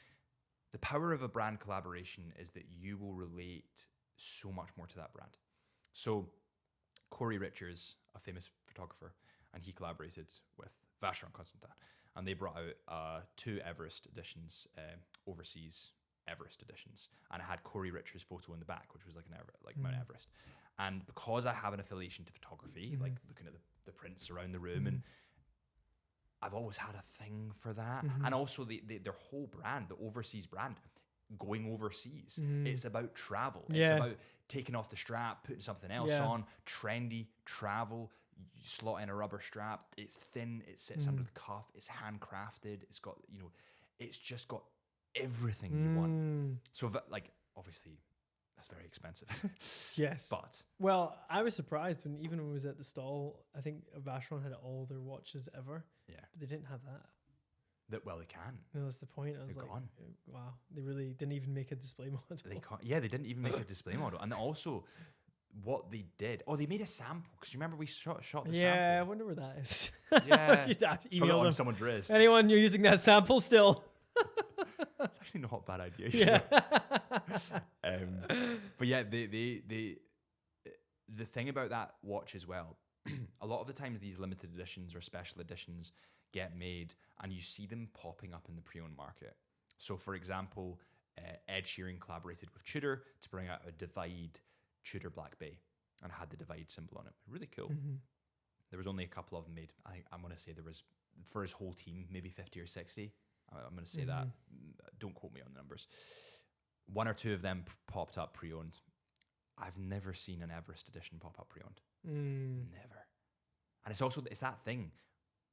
The power of a brand collaboration is that you will relate so much more to that brand. So, Corey Richards, a famous photographer, and he collaborated with Vacheron Constantin, and they brought out 2 Everest editions, overseas Everest editions, and it had Corey Richards' photo in the back, which was like Mount Everest. And because I have an affiliation to photography, like looking at the prints around the room, and I've always had a thing for that. And also their whole brand, the overseas brand, going overseas. It's about travel. It's about taking off the strap, putting something else on, trendy travel. You slot in a rubber strap. It's thin. It sits under the cuff. It's handcrafted. It's got it's just got everything you want. So like obviously that's very expensive. Yes. But I was surprised when it was at the stall, I think Vacheron had all their watches ever. Yeah. But they didn't have that. They can. No, that's the point. I was They're like, gone. Wow, they really didn't even make a display model. They can't. Yeah, they didn't even make a display model. And also what they did, they made a sample, because you remember we shot the sample. Yeah, I wonder where that is. Yeah. Just email on someone's wrist. Anyone you're using that sample still? It's actually not a bad idea. Yeah. But yeah, the thing about that watch as well, a lot of the times these limited editions or special editions get made and you see them popping up in the pre-owned market. So for example, Ed Sheeran collaborated with Tudor to bring out a Divide Tudor Black Bay and had the Divide symbol on it. Really cool. There was only a couple of them made. I'm going to say there was, for his whole team, maybe 50 or 60. I'm going to say that. Don't quote me on the numbers. 1 or 2 of them popped up pre-owned. I've never seen an Everest edition pop up pre-owned. Never. And it's that thing,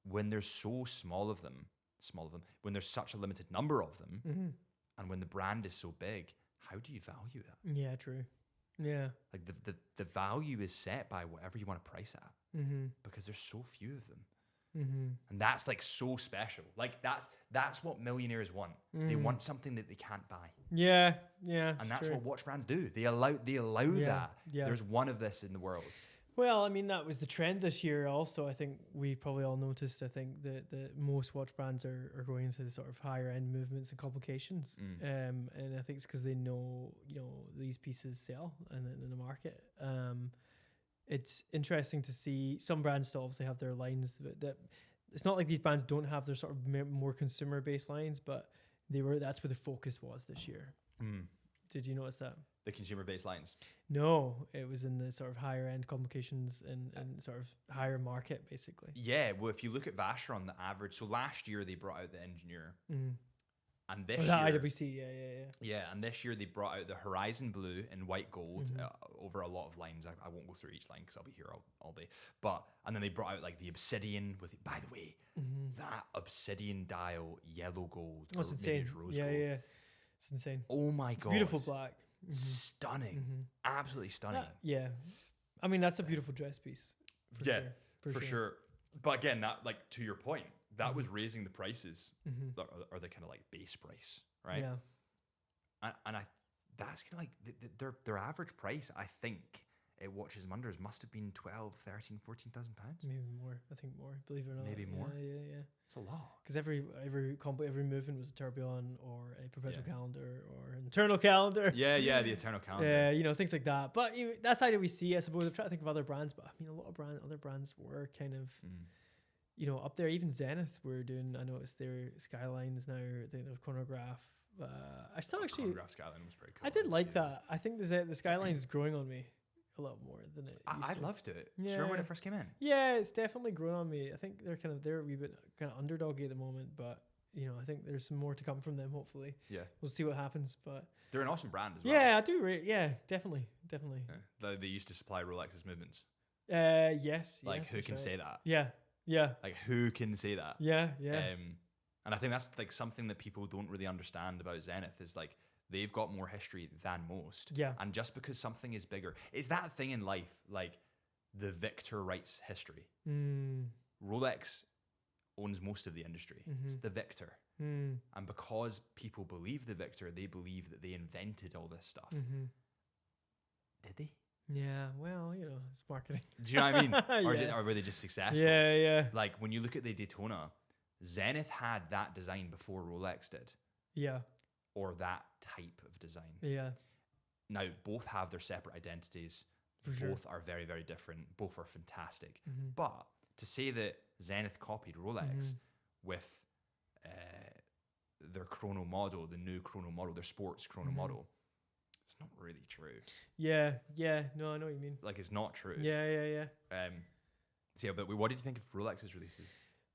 when there's so small of them, when there's such a limited number of them, and when the brand is so big, how do you value that? Yeah, true. Yeah. Like the value is set by whatever you want to price at, because there's so few of them. And that's like so special. Like that's what millionaires want. They want something that they can't buy. Yeah. And that's what watch brands do. They allow that. Yeah. There's one of this in the world. Well, I mean, that was the trend this year also. I think we probably all noticed, I think that most watch brands are going into the sort of higher end movements and complications. And I think it's because they know, these pieces sell in the market. It's interesting to see some brands still obviously have their lines that it's not like these brands don't have their sort of more consumer based lines, but that's where the focus was this year. Did you notice that? The consumer based lines? No, it was in the sort of higher end complications and sort of higher market basically. Yeah, well, if you look at Vacheron, the average, so last year they brought out the Engineer. And this year, IWC, yeah, and this year they brought out the Horizon Blue in white gold over a lot of lines. I won't go through each line because I'll be here all day. And then they brought out like the Obsidian with, by the way, that Obsidian dial yellow gold. Oh, it's insane. Rose gold. Yeah, it's insane. Oh my god, beautiful black, stunning, absolutely stunning. Yeah, I mean that's a beautiful dress piece. For sure. But again, that like to your point. That was raising the prices, or the kind of like base price, right? Yeah. And that's kind of like their average price. I think watches and wonders must have been 12, 13, 14,000 pounds. Maybe more. I think more. Believe it or not. Maybe more. Yeah. It's a lot. Because every movement was a tourbillon or a perpetual calendar or an eternal calendar. Yeah, the eternal calendar. Yeah, things like that. But that's how we see. I suppose I'm trying to think of other brands, but I mean, a lot of other brands were kind of, up there. Even Zenith were doing. I noticed their Skylines now. They have chronograph. I still actually. Chronograph Skyline was pretty cool. I did like that. I think the Skyline is growing on me a lot more than it. I loved it. Do you remember when it first came in? Yeah, it's definitely grown on me. I think they're a wee bit kind of underdoggy at the moment, but I think there's some more to come from them. Hopefully, we'll see what happens. But they're an awesome brand as well. Yeah, I do. Yeah, definitely. Yeah. They used to supply Rolex's movements. Yes. Like who can say that? Yeah. Like who can say that? Yeah. And I think that's like something that people don't really understand about Zenith is like they've got more history than most. Yeah. And just because something is bigger, it's that thing in life, like the victor writes history. Rolex owns most of the industry. It's the victor. And because people believe the victor, they believe that they invented all this stuff. Did they? Yeah, well, it's marketing. Do you know what I mean? Or were they just successful? Yeah. Like when you look at the Daytona, Zenith had that design before Rolex did. Yeah. Or that type of design. Yeah. Now, both have their separate identities. For sure. Both are very, very different. Both are fantastic. But to say that Zenith copied Rolex with their chrono model, the new chrono model, their sports chrono model, it's not really true. Yeah. No, I know what you mean. Like, it's not true. Yeah. But what did you think of Rolex's releases?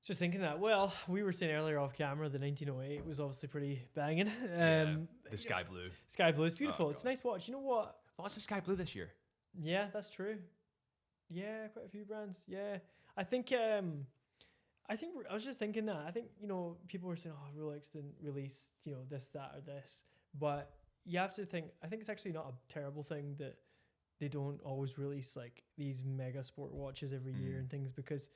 Just thinking that, well, we were saying earlier off camera, the 1908 was obviously pretty banging. The sky blue. Sky blue is beautiful. It's a nice watch. You know what? Lots of sky blue this year. Yeah, that's true. Yeah, quite a few brands. Yeah. I think I was just thinking that. I think, people were saying, oh, Rolex didn't release, this, that, or this. But you have to think, I think it's actually not a terrible thing that they don't always release like these mega sport watches every year and things, because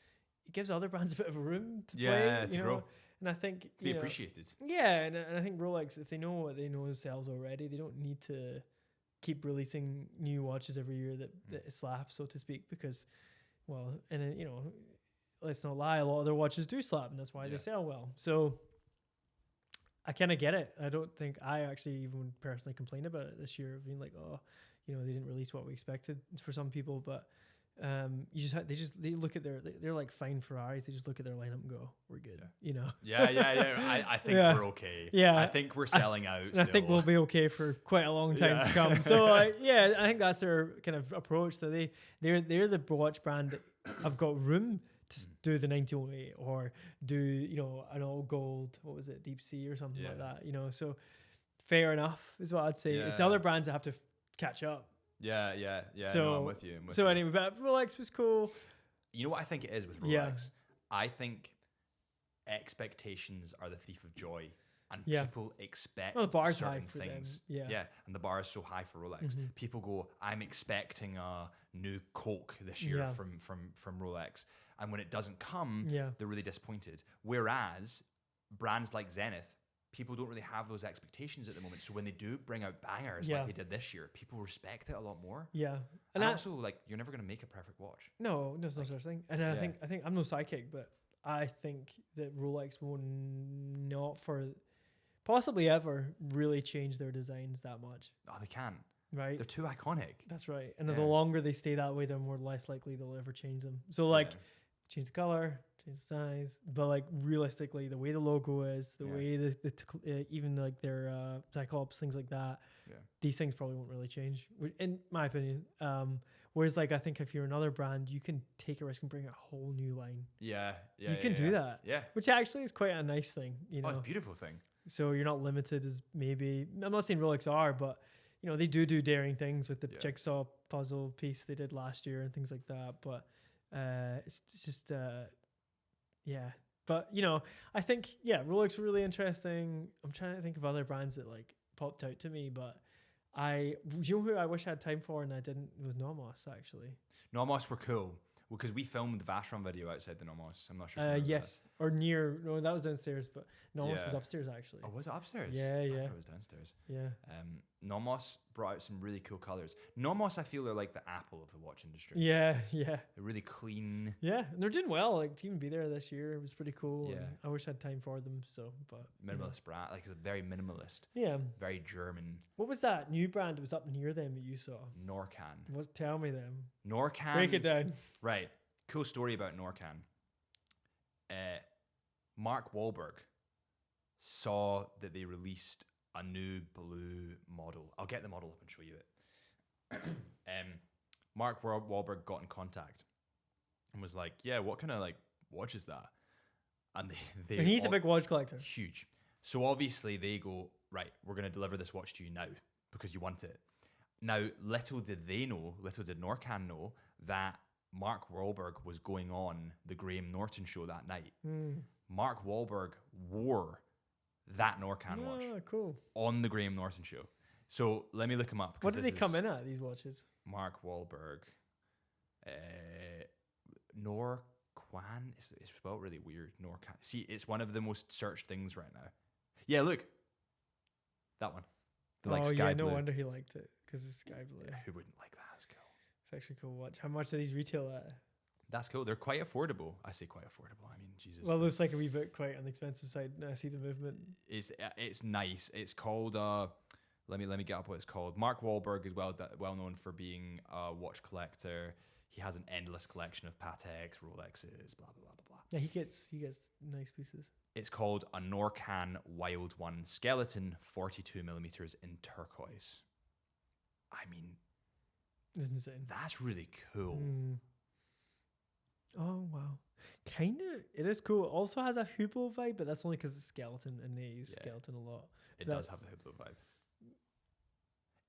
it gives other brands a bit of room to play, to grow. And I think to be appreciated. Yeah, and I think Rolex, if they know what they know sells already, they don't need to keep releasing new watches every year that slap, so to speak, because, well, and then, let's not lie, a lot of their watches do slap, and that's why they sell well. So I kind of get it. I don't think I actually even personally complain about it this year, being like, oh, they didn't release what we expected for some people, but they look at they're like fine Ferraris. They just look at their lineup and go, we're good. I think we're okay. I think we're selling out. I think we'll be okay for quite a long time to come. So I think that's their kind of approach. So they're the watch brand that have got room to do the 1908 or do an all gold, what was it, deep sea or something like that. So fair enough is what I'd say. It's the other brands that have to catch up. Yeah. So, no, I'm with you. Anyway, but Rolex was cool. You know what I think it is with Rolex? Yeah. I think expectations are the thief of joy, and people expect the bar's certain high for things. them. Yeah, and the bar is so high for Rolex. People go, I'm expecting a new Coke this year from Rolex, and when it doesn't come, they're really disappointed. Whereas brands like Zenith, people don't really have those expectations at the moment. So when they do bring out bangers like they did this year, people respect it a lot more. Yeah. And also, like, you're never going to make a perfect watch. No, there's no such thing. And I think I'm no sidekick, but I think that Rolex will not for possibly ever really change their designs that much. Oh, they can. Right. They're too iconic. That's right. And the longer they stay that way, the more less likely they'll ever change them. So change the color, change the size, but like realistically, the way the logo is, the way even like their Cyclops, things like that, these things probably won't really change, in my opinion. Whereas like I think if you're another brand, you can take a risk and bring a whole new line. You can do that. Yeah. Which actually is quite a nice thing, Oh, it's a beautiful thing. So you're not limited as maybe, I'm not saying Rolex are, but they do daring things with the jigsaw puzzle piece they did last year and things like that. But it's just but I think Rolex were really interesting. I'm trying to think of other brands that like popped out to me, but who I wish I had time for and I didn't, it was Nomos actually. Nomos were cool because we filmed the Vashon video outside the Nomos. I'm not sure. Yes, or near. No, that was downstairs, but Nomos was Yeah. upstairs actually. Oh, was it upstairs? Yeah, I yeah. thought it was downstairs. Yeah. Nomos brought out some really cool colors. Nomos, I feel, are like the Apple of the watch industry. Yeah, yeah. They're really clean. Yeah, and they're doing well. Like to even be there this year, it was pretty cool. Yeah. And I wish I had time for them. So, but Minimalist brand. Like, it's very minimalist. Yeah. Very German. What was that new brand that was up near them that you saw? Norcan. Tell me them. Norcan. Break it down. Right. Cool story about Norcan. Mark Wahlberg saw that they released a new blue model. I'll get the model up and show you it. Mark Wahlberg got in contact and was like, "Yeah, what kind of like watch is that?" And they And he's a big watch collector. huge. So obviously they go, "Right, we're going to deliver this watch to you now because you want it." Now, little did Norcan know that Mark Wahlberg was going on the Graham Norton show that night. Mark Wahlberg wore that Norcan watch Cool. on the Graham Norton show. So let me look him up. What did they come in at, these watches? Mark Wahlberg. Norquan. It's spelled really weird. Norcan. See, it's one of the most searched things right now. Yeah, look. That one. Sky no blue. wonder he liked it because it's sky blue. Yeah, who wouldn't like that? It's cool. It's actually a cool watch. How much do these retail at? That's cool. They're quite affordable. I say quite affordable. I mean, Jesus. Well, it looks like a wee bit quite on the expensive side. Now I see the movement. It's nice. It's called let me get up what it's called. Mark Wahlberg is well known for being a watch collector. He has an endless collection of Pateks, Rolexes, blah blah blah blah blah. Yeah, he gets nice pieces. It's called a Norcan Wild One skeleton, 42 millimeters in turquoise. I mean, It's insane. that's really cool. Oh wow, kind of. It is cool. Also has a Hublot vibe, but that's only because it's skeleton, and they use skeleton a lot. It does have the Hublot vibe.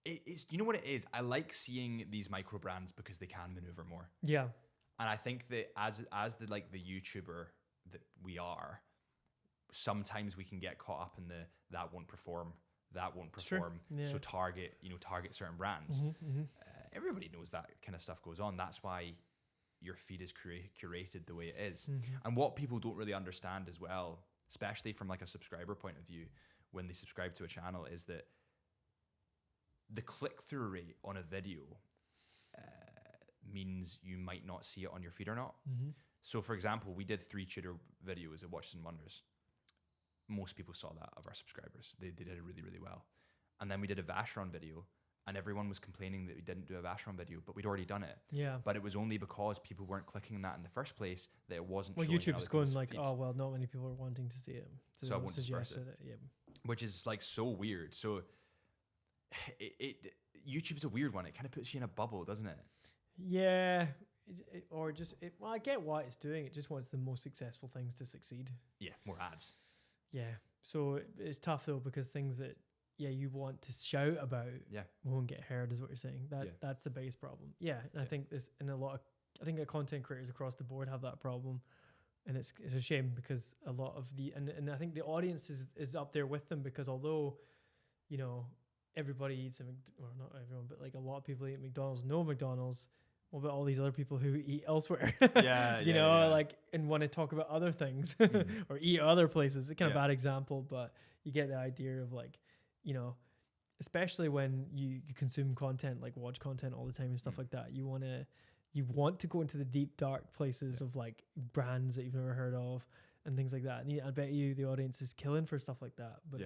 It's you know what it is. I like seeing these micro brands because they can maneuver more. Yeah. And I think that as the like the YouTuber that we are, sometimes we can get caught up in that won't perform. Yeah. So target certain brands. Everybody knows that kind of stuff goes on. That's why your feed is curated the way it is. And what people don't really understand as well, especially from like a subscriber point of view, when they subscribe to a channel, is that the click-through rate on a video means you might not see it on your feed or not. So, for example, we did 3 Tudor videos at Watches and Wonders. Most people saw that of our subscribers. They did it really, really well. And then we did a Vacheron video, and everyone was complaining that we didn't do a Vacheron video, but we'd already done it. Yeah. But it was only because people weren't clicking on that in the first place that it wasn't. Well, YouTube's going like, feeds. Oh well, not many people are wanting to see it, so I won't suggest it. Yeah. Which is like so weird. So YouTube's a weird one. It kind of puts you in a bubble, doesn't it? Yeah. Well, I get what it's doing. It just wants the most successful things to succeed. Yeah, more ads. Yeah. So it's tough though, because things that you want to shout about won't get heard, is what you're saying. That's the biggest problem. Yeah. And I think I think that content creators across the board have that problem. And it's a shame because a lot of and I think the audience is up there with them, because although, everybody eats or not everyone, but like a lot of people eat McDonald's, know McDonald's. What about all these other people who eat elsewhere? Like, and want to talk about other things or eat other places. It's kind of a bad example, but you get the idea of like, especially when you consume content, like watch content all the time and stuff like that. You want to go into the deep dark places of like brands that you've never heard of and things like that. And I bet you the audience is killing for stuff like that. But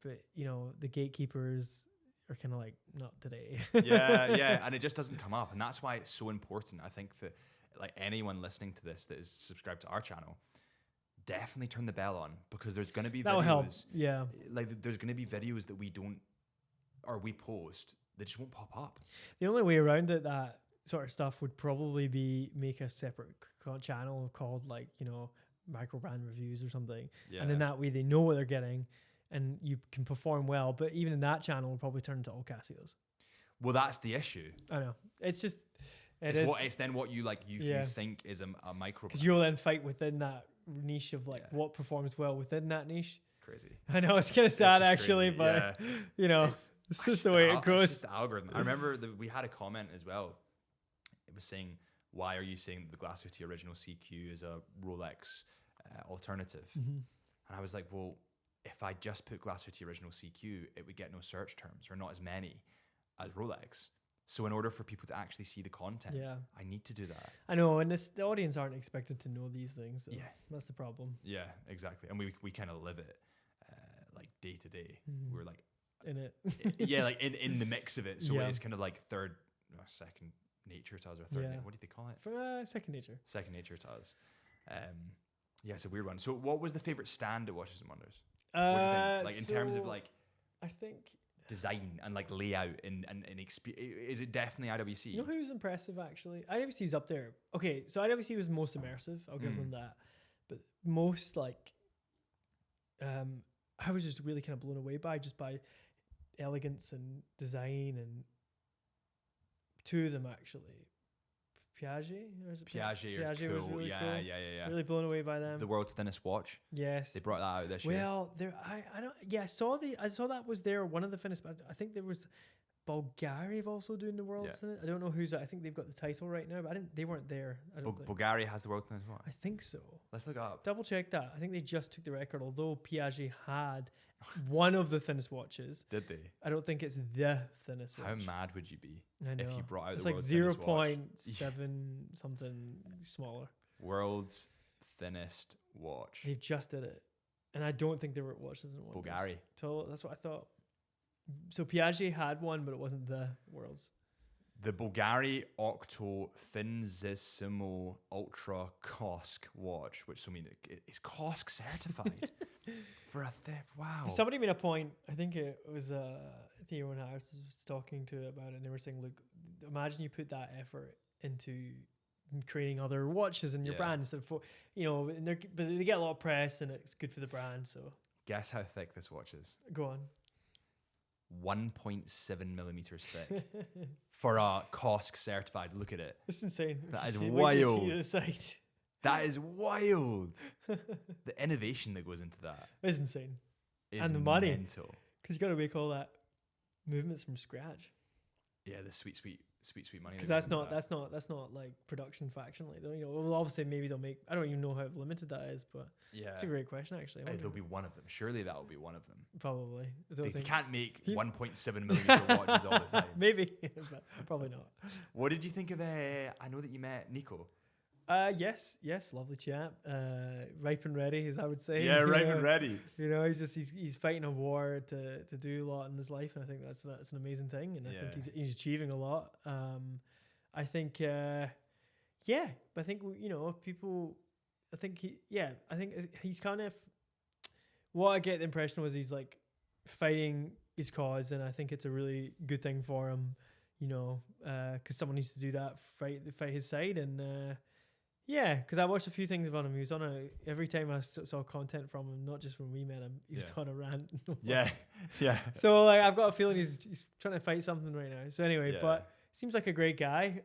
the gatekeepers are kind of like, not today. And it just doesn't come up, and that's why it's so important. I think that like anyone listening to this that is subscribed to our channel, definitely turn the bell on, because there's going to be that'll videos. Help. Yeah, like there's going to be videos that we post that just won't pop up. The only way around it, that sort of stuff, would probably be make a separate channel called like micro brand reviews or something, and in that way they know what they're getting. And you can perform well, but even in that channel, will probably turn into all Casios. Well, that's the issue. I know. It's just, it's then what you like. You think is a micro. Because you'll then fight within that niche of like what performs well within that niche. Crazy. I know, it's kind of sad actually, but it's just the way it goes. It's just the algorithm. I remember we had a comment as well. It was saying, "Why are you saying that the Glass 50 original CQ is a Rolex alternative. And I was like, well, if I just put Glass 50 original CQ, it would get no search terms, or not as many as Rolex. So in order for people to actually see the content, I need to do that. I know, and the audience aren't expected to know these things. So that's the problem. Yeah, exactly. And we kind of live it like day to day. We're like in it. Like in the mix of it. So it's kind of like second nature to us, or third. What do they call it? Second nature. Second nature to us. It's a weird one. So what was the favorite stand at Watches and Wonders? What do you think? Like in terms of like, I think design and like layout and experience, is it definitely IWC? You know who was impressive actually? IWC was up there. Okay, so IWC was most immersive. I'll give them that. But most like, I was just really kind of blown away by elegance and design, and two of them actually. Piaget are cool. was really cool. Yeah. Really blown away by them. The world's thinnest watch. Yes. They brought that out this year. Well, I saw that was there, one of the finished, but I think there was Bulgaria also doing the world's thinnest. I don't know who's. I think they've got the title right now, but they weren't there. I don't think. Bulgaria has the world's thinnest watch. I think so. Let's look it up. Double check that. I think they just took the record, although Piaget had one of the thinnest watches. Did they? I don't think it's the thinnest watch. How mad would you be if you brought out it's the like world's thinnest watch? 0.7 something smaller. World's thinnest watch. They just did it, and I don't think there were watches in Bulgaria. That's what I thought. So Piaget had one, but it wasn't the world's. The Bulgari Octo Finzissimo Ultra Kosk watch, which it's Kosk certified for a theft. Wow. Somebody made a point. I think it was Theo and Harris was talking to it about it, and they were saying, look, imagine you put that effort into creating other watches in your brand instead of, but they get a lot of press and it's good for the brand. So guess how thick this watch is? Go on. 1.7 millimeters thick for a Kosk certified. Look at it. It's insane. That is wild. See the site. That is wild. The innovation that goes into that is insane. And the money. Mental. Because you got to make all that movements from scratch. Yeah, the sweet money. Because that's not like production faction. Like, well, obviously maybe they'll make. I don't even know how limited that is, but it's a great question actually. There'll be one of them. Surely that will be one of them. Probably. They can't make 1.7 millimeter watches all the time. Maybe, but probably not. What did you think of? I know that you met Nico. Yes, lovely chap. Ripe and ready, as I would say. Yeah, ripe and ready. He's fighting a war to do a lot in his life, and I think that's an amazing thing, and I think he's achieving a lot. I think, I think people. I think he's kind of. What I get the impression was he's like fighting his cause, and I think it's a really good thing for him. Because someone needs to do that, fight his side, and. Yeah, because I watched a few things about him. He was on every time I saw content from him, not just when we met him, he was on a rant. Yeah. So like, I've got a feeling he's trying to fight something right now. So anyway, but seems like a great guy.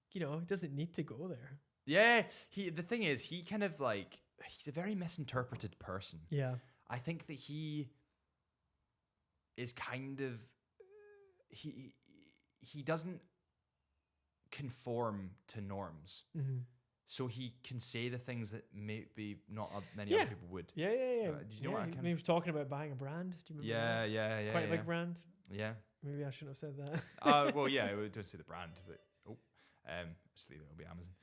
He doesn't need to go there. Yeah, the thing is, he kind of like, he's a very misinterpreted person. Yeah. I think that he is kind of, he doesn't conform to norms, so he can say the things that maybe not many other people would. Yeah. Did you know what he was talking about buying a brand? Do you remember? Yeah. Quite a big brand. Yeah. Maybe I shouldn't have said that. Well, yeah, we don't say the brand, but just leave it. It'll be Amazon.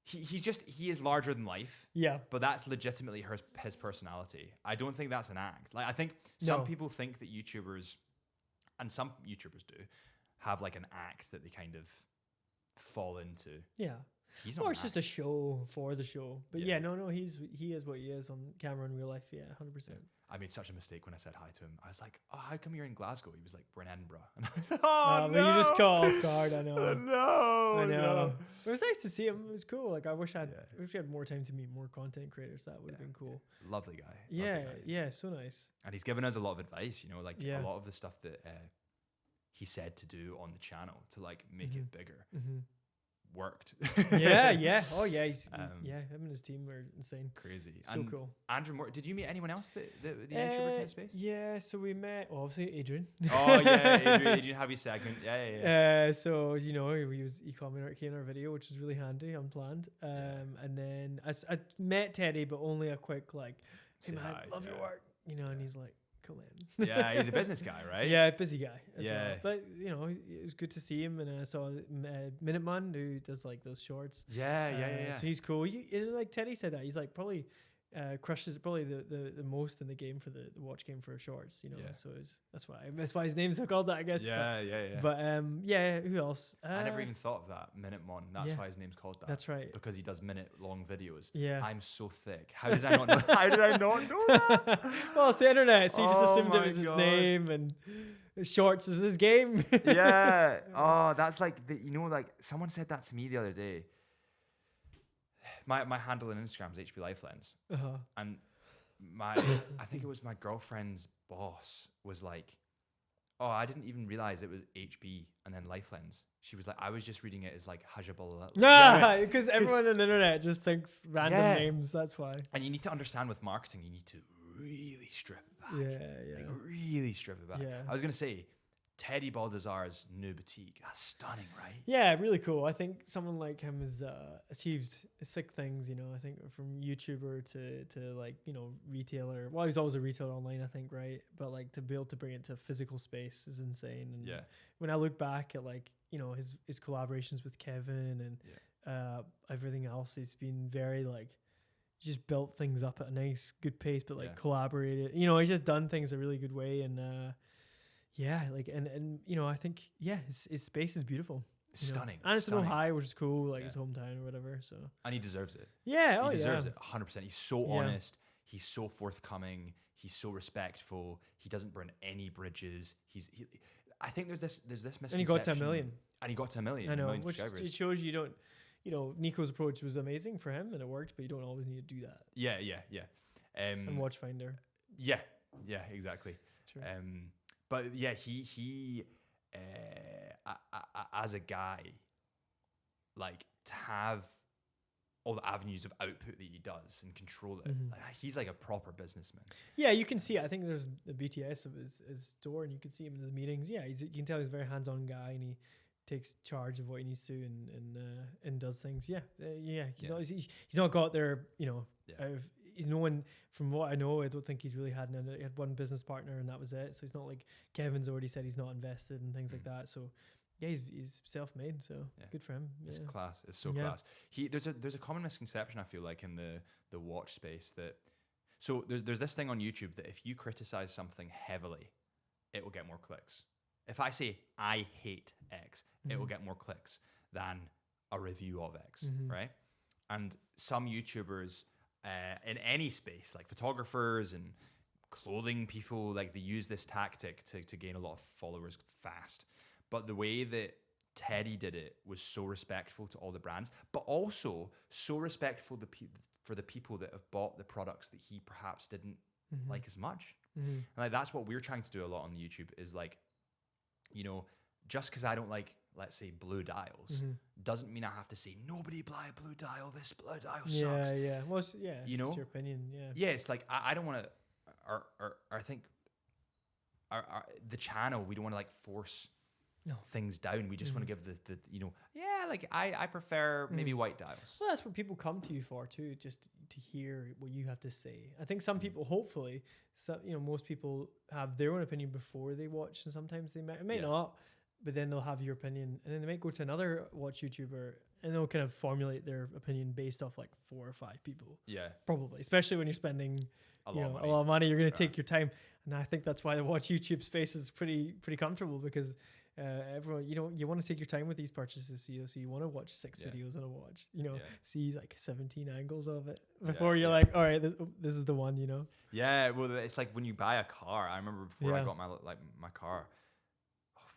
He is larger than life. Yeah. But that's legitimately his personality. I don't think that's an act. Like, I think some people think that YouTubers, and some YouTubers do, have like an act that they kind of fall into. Yeah. He's not. Or it's just a show for the show. But he is what he is on camera in real life. Yeah, 100%. I made such a mistake when I said hi to him. I was like, "Oh, how come you're in Glasgow?" He was like, "We're in Edinburgh." And I was like, "Oh, no. But you just caught off guard. I know. I know. No. It was nice to see him. It was cool. Like, I wish I had more time to meet more content creators. That would have been cool. Lovely guy. Yeah, so nice. And he's given us a lot of advice. A lot of the stuff that he said to do on the channel to like make it bigger. worked. Yeah. Oh yeah, him and his team are insane. Crazy. So and cool. Andrew Moore, did you meet anyone else the YouTuber kind of space? Yeah, so we met, obviously Adrian. Oh yeah, Adrian have his segment. Yeah. So he was commenting in our video, which was really handy, unplanned. And then I met Teddy, but only a quick like, hey man, love your work, and he's like, cool man. Yeah, he's a business guy, right? Yeah, busy guy. Yeah, well. But it was good to see him, and I saw Minuteman who does like those shorts. Yeah. So he's cool. Like Teddy said that he's like probably crushes probably the most in the game for the watch game for shorts. So that's why his name's so called that, I guess. Yeah. But who else? I never even thought of that. Minutemon. That's why his name's called that. That's right. Because he does minute-long videos. Yeah. I'm so thick. How did I not know? How did I not know that? Well, it's the internet, so you just assumed it was his name and shorts is his game. Yeah. Oh, that's like like someone said that to me the other day. My handle on Instagram is HB Lifelens, and I think it was my girlfriend's boss was like, "Oh, I didn't even realize it was HB and then Lifelens." She was like, "I was just reading it as like Hajabal." Nah, because everyone on the internet just thinks random names. That's why. And you need to understand with marketing, you need to really strip it back. Yeah. Like, really strip it back. Yeah. I was gonna say, Teddy Baldazar's new boutique. That's stunning, right? Yeah, really cool. I think someone like him has achieved sick things, I think from YouTuber to like, retailer. Well, he's always a retailer online, I think, right? But like to be able to bring it to physical space is insane. And when I look back at like, his collaborations with Kevin and everything else, it's been very like, just built things up at a nice, good pace, but like collaborated. He's just done things a really good way. And I think his space is beautiful. It's stunning. And it's in Ohio, which is cool, like his hometown or whatever. So and he deserves it. Yeah, he deserves it 100%. He's so honest. He's so forthcoming. He's so respectful. He doesn't burn any bridges. I think there's this misconception. And he got to 1 million. And he got to 1 million. I know, which it shows you don't. Nico's approach was amazing for him and it worked, but you don't always need to do that. Yeah. And Watchfinder. Yeah, exactly. True. But yeah, he as a guy, like to have all the avenues of output that he does and control it, like, he's like a proper businessman. Yeah, you can see it. I think there's the BTS of his store, and you can see him in his meetings. Yeah, you can tell he's a very hands-on guy, and he takes charge of what he needs to and does things. He's not got there. He's no one, from what I know, I don't think he's really had he had one business partner and that was it. So he's not like Kevin's already said he's not invested and things like that. So yeah, he's self-made. So good for him. It's class. It's so class. There's a common misconception I feel like in the watch space that there's this thing on YouTube that if you criticize something heavily, it will get more clicks. If I say I hate X, it will get more clicks than a review of X, right? And some YouTubers in any space, like photographers and clothing people, like they use this tactic to gain a lot of followers fast. But the way that Teddy did it was so respectful to all the brands, but also so respectful for the people that have bought the products that he perhaps didn't like as much. And like that's what we're trying to do a lot on YouTube is like, just because I don't like, let's say, blue dials, doesn't mean I have to say nobody buy a blue dial. This blue dial sucks. Yeah. Well, it's just your opinion. Yeah. It's like I don't want to. I think the channel, we don't want to like force things down. We just want to give I prefer maybe white dials. Well, that's what people come to you for too, just to hear what you have to say. I think some people, hopefully, most people have their own opinion before they watch, and sometimes they may not. But then they'll have your opinion, and then they might go to another watch YouTuber, and they'll kind of formulate their opinion based off like 4 or 5 people. Yeah, probably, especially when you're spending a lot of money. You're going to take your time, and I think that's why the watch YouTube space is pretty comfortable because everyone, you want to take your time with these purchases. So you want to watch 6 videos on a watch. See like 17 angles of it before you're like, all right, this is the one. Yeah, well, it's like when you buy a car. I remember before I got my car.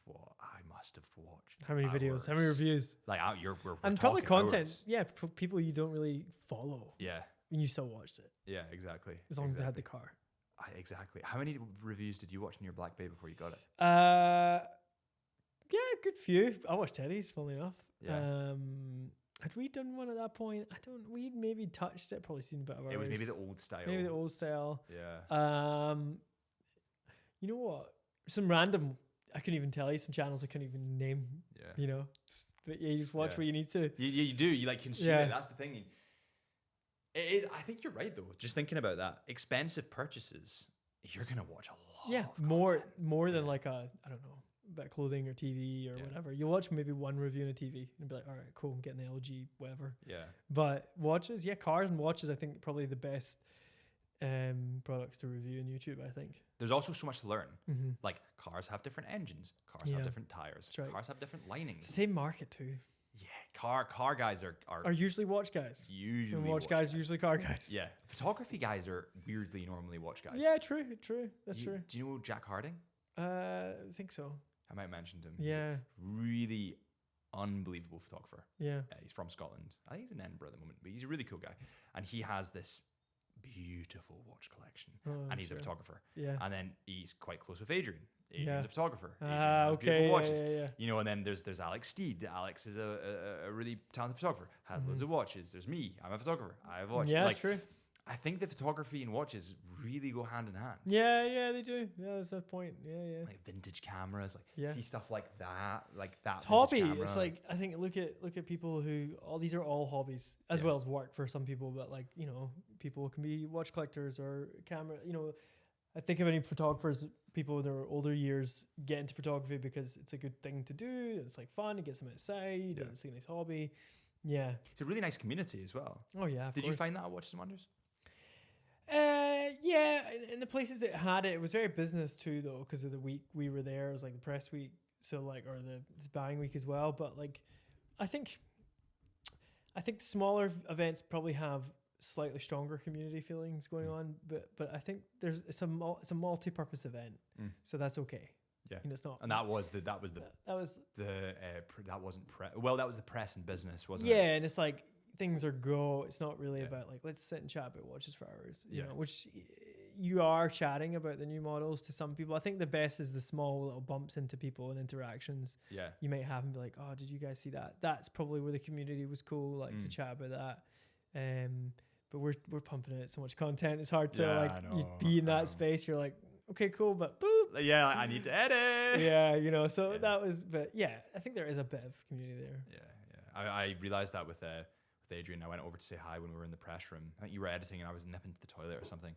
Well, I must have watched how many videos, how many reviews, like we're and probably content. Hours. Yeah, people you don't really follow. Yeah, and you still watched it. Yeah, exactly. As long as they had the car. Exactly. How many reviews did you watch in your Black Bay before you got it? Yeah, a good few. I watched Teddy's, funnily enough. Yeah. Had we done one at that point? We'd maybe touched it, probably seen a bit of ours. It was maybe the old style. Maybe the old style. Yeah. You know what? Some random, I couldn't even tell you, some channels I couldn't even name. Yeah. You know? But yeah, you just watch what you need to. You do. You like consume it. That's the thing. It is, I think you're right, though. Just thinking about that. Expensive purchases, you're going to watch a lot of more than like I don't know, about clothing or TV or whatever. You'll watch maybe one review on a TV and be like, all right, cool, I'm getting the LG, whatever. Yeah. But watches, cars and watches, I think probably the best products to review on YouTube, I think. There's also so much to learn. Mm-hmm. Like cars have different engines. Cars have different tires. Right. Cars have different linings. It's the same market too. Yeah. Car guys are usually watch guys. Usually and watch guys usually car guys. Yeah. Photography guys are weirdly normally watch guys. Yeah, true. That's true. Do you know Jack Harding? I think so. I might have mentioned him. Yeah. He's a really unbelievable photographer. Yeah. He's from Scotland. I think he's in Edinburgh at the moment, but he's a really cool guy. And he has this beautiful watch collection. And he's a photographer. Yeah. And then he's quite close with Adrian. Adrian's a photographer. Adrian has okay. beautiful watches. Yeah. You know, and then there's Alex Steed. Alex is a really talented photographer. Has loads of watches. There's me. I'm a photographer. I have watches. Yeah, that's true. I think the photography and watches really go hand in hand. Yeah, they do. Yeah, that's the point. Yeah. Like vintage cameras, see stuff like that. It's hobby. Camera. It's like, I think look at people who these are all hobbies as well as work for some people, but like, you know, people can be watch collectors or camera, you know. I think of any photographers, people in their older years get into photography because it's a good thing to do. It's like fun. It gets them outside. And it's a nice hobby. Yeah. It's a really nice community as well. Oh yeah. Did you find that at Watches and Wonders? Yeah, in the places that had it, it was very business too, though, because of the week we were there. It was like the press week, so like, or the buying week as well. But like, I think smaller events probably have slightly stronger community feelings going on. But I think it's a multi-purpose event, so that's okay. Yeah, and it's not. And that was the that was the press and business, wasn't it? Yeah, and it's like. Things are it's not really about like let's sit and chat about watches for hours, you know, which you are chatting about the new models to some people. I think the best is the small little bumps into people and interactions you might have and be like, oh, did you guys see that? That's probably where the community was cool, like to chat about that. But we're pumping out so much content, it's hard to be in that space. You're like, okay, cool, but boop. Yeah, I need to edit. Yeah, you know, so that was, but yeah, I think there is a bit of community there. Yeah. I realized that with Adrian. I went over to say hi when we were in the press room. I think you were editing and I was nipping to the toilet or something.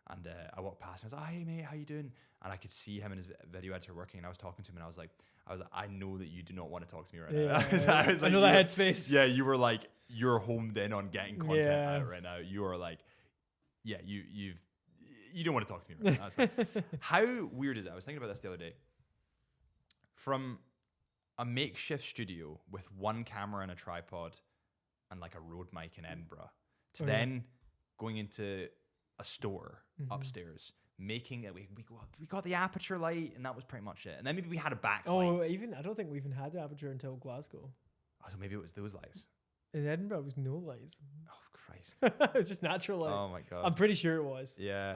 And I walked past and I was like, hey mate, how you doing? And I could see him and his video editor working and I was talking to him and I was like, I know that you do not want to talk to me right now. I was like, I know that headspace. Yeah, you were like, you're homed in on getting content out right now. You are like, you don't want to talk to me right now. That's fine. How weird is it? I was thinking about this the other day. From a makeshift studio with one camera and a tripod and like a Rode mic in Edinburgh, to then going into a store upstairs, making it. We got the aperture light, and that was pretty much it. And then maybe we had a backlight. Oh, I don't think we even had the aperture until Glasgow. Oh, so maybe it was those lights. In Edinburgh, it was no lights. Oh Christ! It's just natural light. Oh my God! I'm pretty sure it was. Yeah.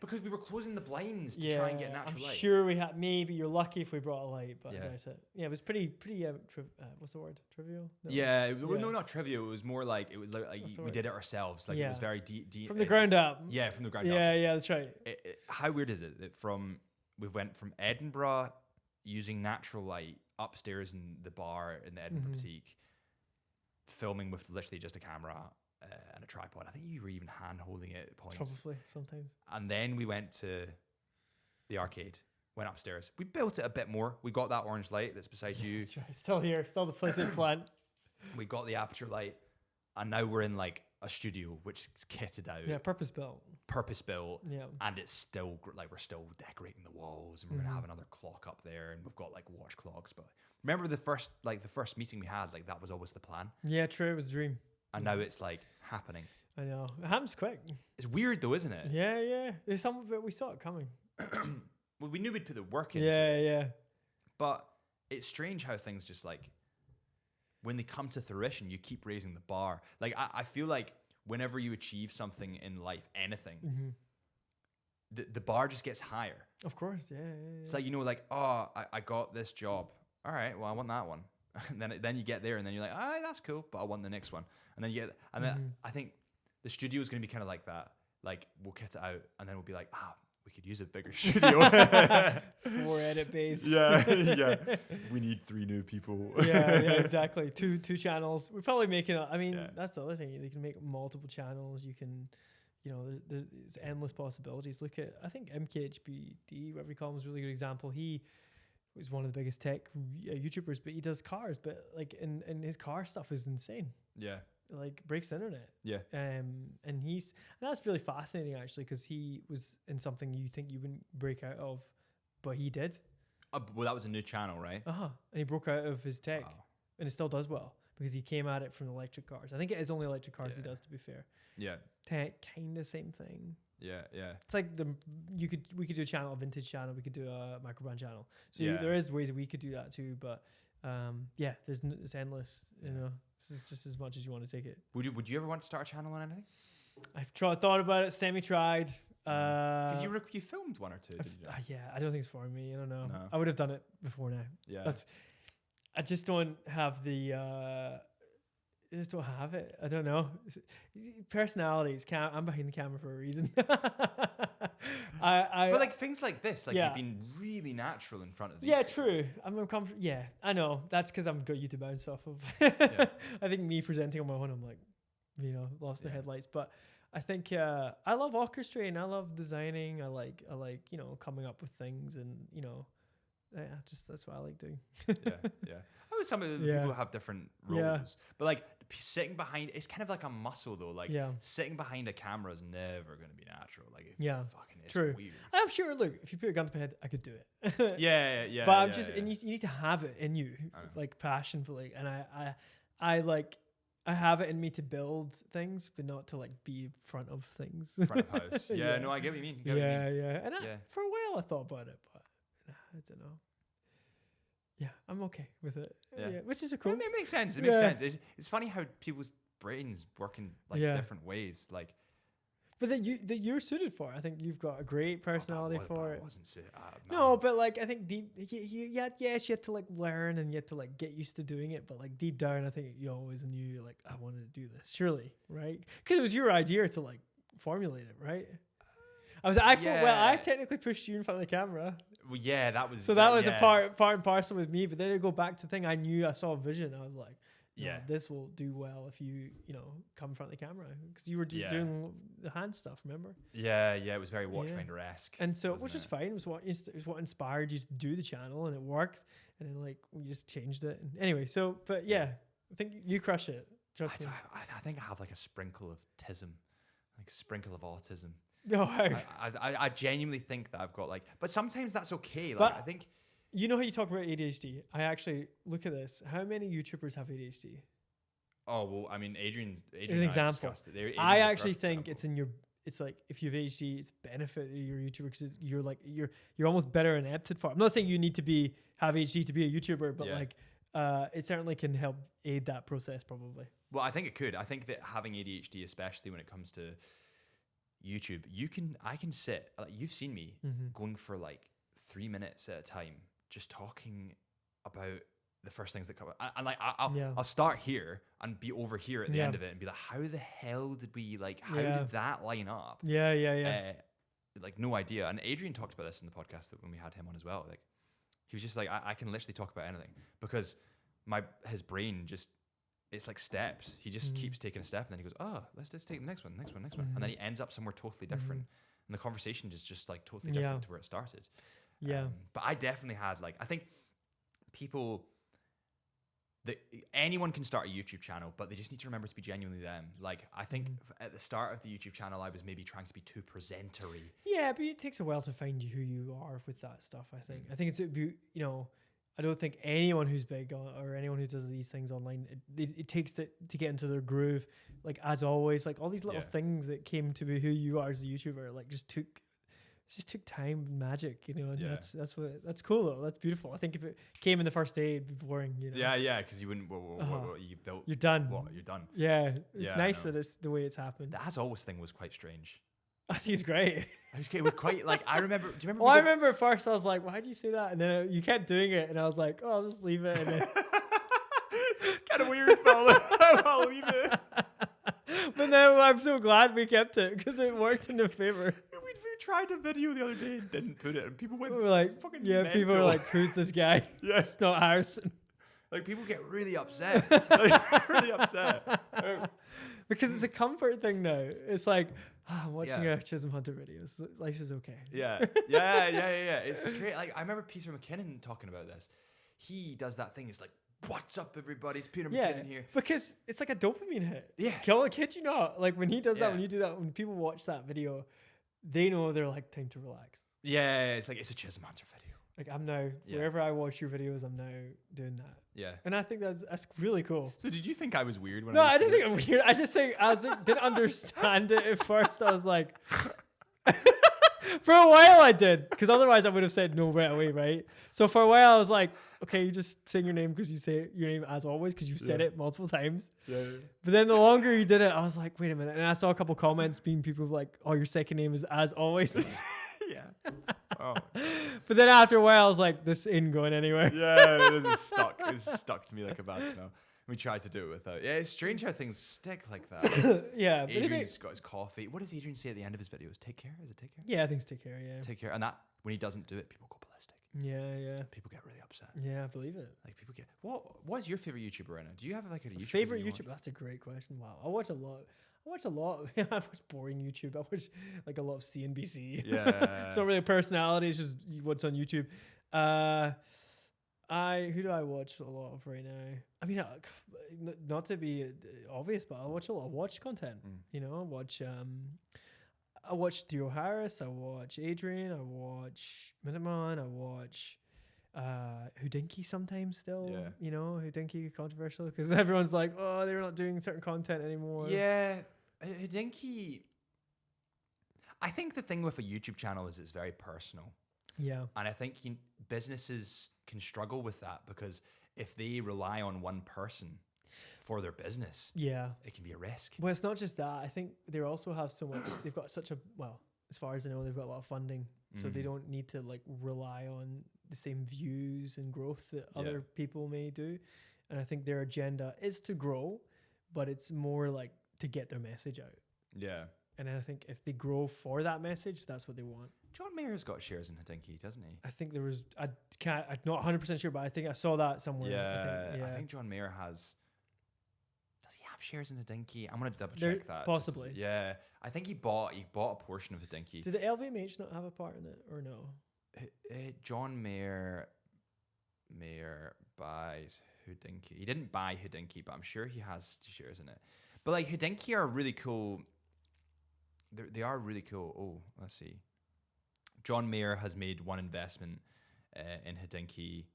Because we were closing the blinds to try and get natural light. I'm sure we had. Maybe you're lucky if we brought a light, but that's it. Yeah, it was pretty. What's the word? Trivial? No. No, not trivial. It was more like we did it ourselves. Like it was very from the ground up. Yeah, from the ground up. Yeah, that's right. How weird is it that we went from Edinburgh using natural light upstairs in the bar in the Edinburgh boutique, filming with literally just a camera and a tripod. I think you were even hand holding it at points. Probably sometimes. And then we went to the arcade, went upstairs. We built it a bit more. We got that orange light that's beside you. That's right. Still here. Still the placement plant. We got the aperture light, and now we're in like a studio which is kitted out. Yeah, purpose built. Yeah. And it's still like we're still decorating the walls, and we're gonna have another clock up there, and we've got like watch clocks. But remember the first meeting we had, like that was always the plan. Yeah, true. It was a dream. And now it's like happening. I know. It happens quick. It's weird though, isn't it? Yeah. There's some of it we saw it coming. Well, we knew we'd put the work into it. Yeah. But it's strange how things just like, when they come to fruition, you keep raising the bar. Like, I feel like whenever you achieve something in life, anything, the bar just gets higher. Of course, yeah. It's like, you know, like, oh, I got this job. All right, well, I want that one. And then you get there, and then you're like, that's cool, but I want the next one. And then then I think the studio is going to be kind of like that. Like, we'll kit it out, and then we'll be like, we could use a bigger studio. 4 edit bays. Yeah. We need 3 new people. yeah, exactly. Two channels. We're probably making that's the other thing. You can make multiple channels. You can, there's endless possibilities. Look at, I think MKHBD, whatever you call him, is a really good example. He was one of the biggest tech YouTubers, but he does cars. But like, and his car stuff is insane. Yeah. Like, breaks the internet. Yeah. And that's really fascinating, actually, because he was in something you think you wouldn't break out of, but he did. Well, that was a new channel, right? And he broke out of his tech. Wow. And it still does well, because he came at it from electric cars. I think it is only electric cars he does, to be fair. Yeah. Tech, kind of same thing. Yeah. It's like we could do a channel, a vintage channel. We could do a microbrand channel. So there is ways that we could do that too. But it's endless. It's just as much as you want to take it. Would you ever want to start a channel on anything? I've thought about it, semi-tried. Because you filmed one or two, did you? Yeah, I don't think it's for me. I don't know. No. I would have done it before now. Yeah. I just don't have the... I just don't have it. I don't know. Personalities. I'm behind the camera for a reason. But like things like this, like you've been really natural in front of these. Yeah, two. true. I'm comfortable. Yeah, I know. That's because I'm good to bounce off of. I think me presenting on my own, I'm like, lost the headlights. But I think I love orchestrating. I love designing. I like coming up with things, and that's what I like doing. yeah. I know some of the people have different roles, but like sitting behind, it's kind of like a muscle though. Like sitting behind a camera is never going to be natural. Like it's true. Weird. I'm sure. Look, if you put a gun to my head, I could do it. yeah. But I'm just, and you need to have it in you, like passion for like, and I have it in me to build things, but not to like be in front of things. Front of house. Yeah, no, I get what you mean. And for a while I thought about it, but I don't know. Yeah, I'm okay with it. Yeah, which is cool. It makes sense. It makes sense. It's funny how people's brains work in like different ways. Like, but that you're suited for. I think you've got a great personality for it. I wasn't suited. No, but like I think deep, you had to like learn and you had to like get used to doing it. But like deep down, I think you always knew like I wanted to do this. Surely, right? Because it was your idea to like formulate it, right? I technically pushed you in front of the camera. Well, yeah, that was... So that was a part and parcel with me. But then I go back to the thing, I saw a vision. I was like, this will do well if you, come in front of the camera. Because you were doing the hand stuff, remember? Yeah, it was very Watchfinder-esque. And so, which is fine. It was what inspired you to do the channel, and it worked. And then, like, we just changed it. And anyway, I think you crush it. Trust me. I think I have, like, a sprinkle of tism. Like, a sprinkle of autism. No, I genuinely think that I've got like, but sometimes that's okay. Like, I think, how you talk about ADHD. I actually look at this. How many YouTubers have ADHD? Oh well, I mean, Adrian is an example. I actually think it's like if you have ADHD, it's benefit your YouTuber because you're almost better and adapted for it. I'm not saying you need to have ADHD to be a YouTuber, but it certainly can help aid that process probably. Well, I think it could. I think that having ADHD, especially when it comes to YouTube, I can sit, like you've seen me going for like 3 minutes at a time, just talking about the first things that come up. And like, I'll start here and be over here at the end of it and be like, how the hell did we how did that line up? Yeah. Like no idea. And Adrian talked about this in the podcast when we had him on as well. Like he was just like, I can literally talk about anything because his brain just, it's like steps. He just keeps taking a step and then he goes, let's just take the next one. And then he ends up somewhere totally different. And the conversation is just like totally different to where it started. Yeah. But I definitely had I think anyone can start a YouTube channel, but they just need to remember to be genuinely them. Like I think at the start of the YouTube channel, I was maybe trying to be too presentery. Yeah, but it takes a while to find who you are with that stuff, I think. I think I don't think anyone who's big or anyone who does these things online, it takes to get into their groove. Like as always, like all these little things that came to be who you are as a YouTuber, like just took time and magic, and that's cool though. That's beautiful. I think if it came in the first day, it'd be boring, Yeah, because you wouldn't, what you built. You're done. You're done. Yeah, it's nice that it's the way it's happened. The as always thing was quite strange. I think it's great. It was quite I remember. Do you remember? Well, I remember at first I was like, "Why do you say that?" And then you kept doing it, and I was like, "Oh, I'll just leave it." And then kind of weird, but I'll leave it. But now I'm so glad we kept it because it worked in their favor. We tried a video the other day and didn't put it, and people went We were like, fucking yeah, mental. people are like, who's this guy? Yeah. It's not Harrison. Like, people get really upset. Like, really upset. Because it's a comfort thing now. It's like, I'm watching a Chisholm Hunter video. Life is okay. Yeah. It's straight. Like, I remember Peter McKinnon talking about this. He does that thing. It's like, what's up, everybody? It's Peter McKinnon here. Because it's like a dopamine hit. Yeah. Kid you not. Like, when he does that, when you do that, when people watch that video, they know they're like, time to relax. Yeah, it's like, it's a Chisholm Hunter video. Like, I'm now, wherever I watch your videos, I'm now doing that. Yeah. And I think that's really cool. So did you think I was weird when No, I didn't think I'm weird. I just think didn't understand it at first. I was like, for a while I did, because otherwise I would have said no right away, right? So for a while I was like, okay, you just saying your name because you say your name as always because you've said it multiple times. Yeah. But then the longer you did it, I was like, wait a minute. And I saw a couple comments being people like, oh, your second name is as always. Yeah. Oh. But then after a while, I was like, this ain't going anywhere. Yeah, this is stuck. It's stuck to me like a bad smell. We tried to do it without. Yeah, it's strange how things stick like that. Yeah. Adrian's got his coffee. What does Adrian say at the end of his videos? Take care? Is it take care? Yeah, I think it's take care, yeah. Take care. And that, when he doesn't do it, people go ballistic. Yeah. People get really upset. Yeah, I believe it. Like, people get... What is your favorite YouTuber right now? Do you have like a YouTuber? Favorite YouTuber? That's a great question. Wow. I watch a lot. I watch boring YouTube. I watch like a lot of CNBC. Yeah. It's not really a personality. It's just what's on YouTube. Who do I watch a lot of right now? I mean, not to be obvious, but I watch a lot of watch content. You know, I watch Theo Harris. I watch Adrian. I watch Minuteman. I watch Houdinki sometimes still. Yeah. You know, Houdinki controversial because everyone's like, oh, they're not doing certain content anymore. Yeah. Houdinki... I think the thing with a YouTube channel is it's very personal. Yeah. And I think businesses can struggle with that because if they rely on one person for their business, it can be a risk. Well, it's not just that. I think they also have so much, they've got such a, well, as far as I know, they've got a lot of funding. So they don't need to like rely on the same views and growth that other people may do. And I think their agenda is to grow, but it's more like to get their message out. Yeah. And I think if they grow for that message, that's what they want. John Mayer's got shares in Houdinki, doesn't he? I think there was, I'm not 100% sure, but I think I saw that somewhere. Yeah, I think John Mayer has, does he have shares in Houdinki? I'm going to double check that. Possibly. Yeah, I think he bought a portion of Houdinki. Did LVMH not have a part in it or no? John Mayer buys Houdinki. He didn't buy Houdinki, but I'm sure he has shares in it. But like Houdinki are really cool. They are really cool. Oh, let's see. John Mayer has made one investment in Houdinki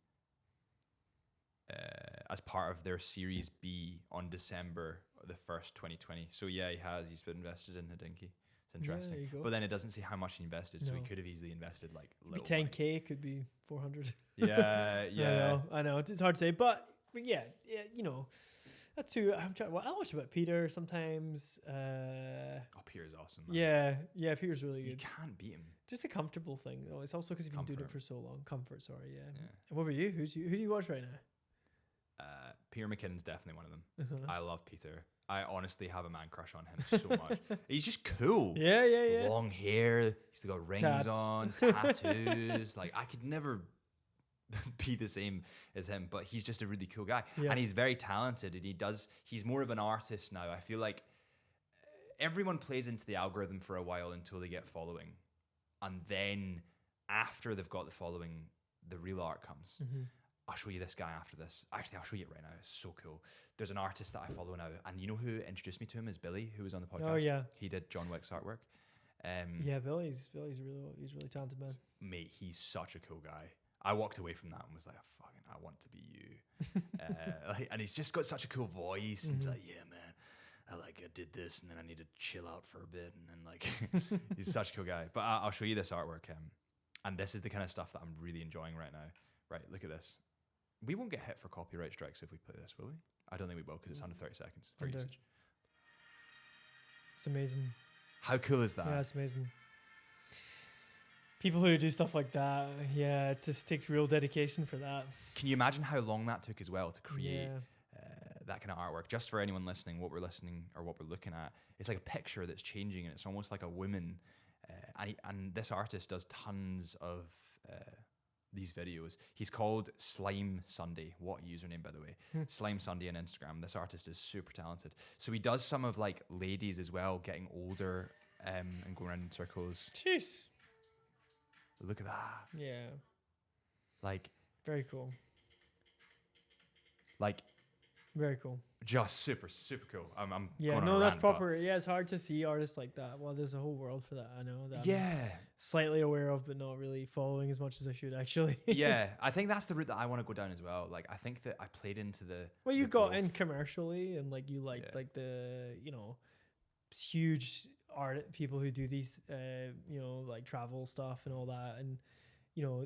as part of their Series B on December the 1st, 2020. So yeah, he's been invested in Houdinki. It's interesting. Yeah, but then it doesn't say how much he invested, so he could have easily invested like little 10K, could be 400. Yeah. I know. It's hard to say, but yeah, you know. That's who I'm trying. Well, I watch about Peter sometimes. Peter's awesome. Man. Yeah, Peter's really good. You can't beat him. Just a comfortable thing, though. It's also because you've been doing it for so long. Comfort, sorry, yeah. And what about you? Who do you watch right now? Peter McKinnon's definitely one of them. I love Peter. I honestly have a man crush on him so much. He's just cool. Yeah. Long hair. He's still got rings on, tattoos. Like I could never be the same as him, but he's just a really cool guy, and he's very talented, and he's more of an artist now. I feel like everyone plays into the algorithm for a while until they get following, and then after they've got the following, the real art comes. I'll show you this guy after this. Actually, I'll show you it right now. It's so cool. There's an artist that I follow now, and you know who introduced me to him is Billy, who was on the podcast. Oh yeah, he did John Wick's artwork. Billy's really talented, man. Mate, he's such a cool guy. I walked away from that and was like, I want to be you. And he's just got such a cool voice. And he's like, yeah, man, I did this and then I need to chill out for a bit. And then like, he's such a cool guy. But I'll show you this artwork. And this is the kind of stuff that I'm really enjoying right now. Right, look at this. We won't get hit for copyright strikes if we play this, will we? I don't think we will because it's under 30 seconds for usage. It's amazing. How cool is that? Yeah, it's amazing. People who do stuff like that, it just takes real dedication for that. Can you imagine how long that took as well to create that kind of artwork. Just for anyone listening, what we're looking at, it's like a picture that's changing, and it's almost like a woman. And this artist does tons of these videos. He's called Slime Sunday. What a username, by the way. Slime Sunday on Instagram. This artist is super talented. So he does some of like ladies as well, getting older and going around in circles. Jeez. Look at that. Yeah. Like. Very cool. Like. Very cool. Just super, super cool. I'm yeah, going no, on a that's rant, proper. Yeah, it's hard to see artists like that. Well, there's a whole world for that. I know that. Yeah. I'm slightly aware of, but not really following as much as I should actually. Yeah, I think that's the route that I want to go down as well. Like, I think that I played into the. Well, you the got growth. in commercially, and like you liked like the huge art people who do these like travel stuff and all that, and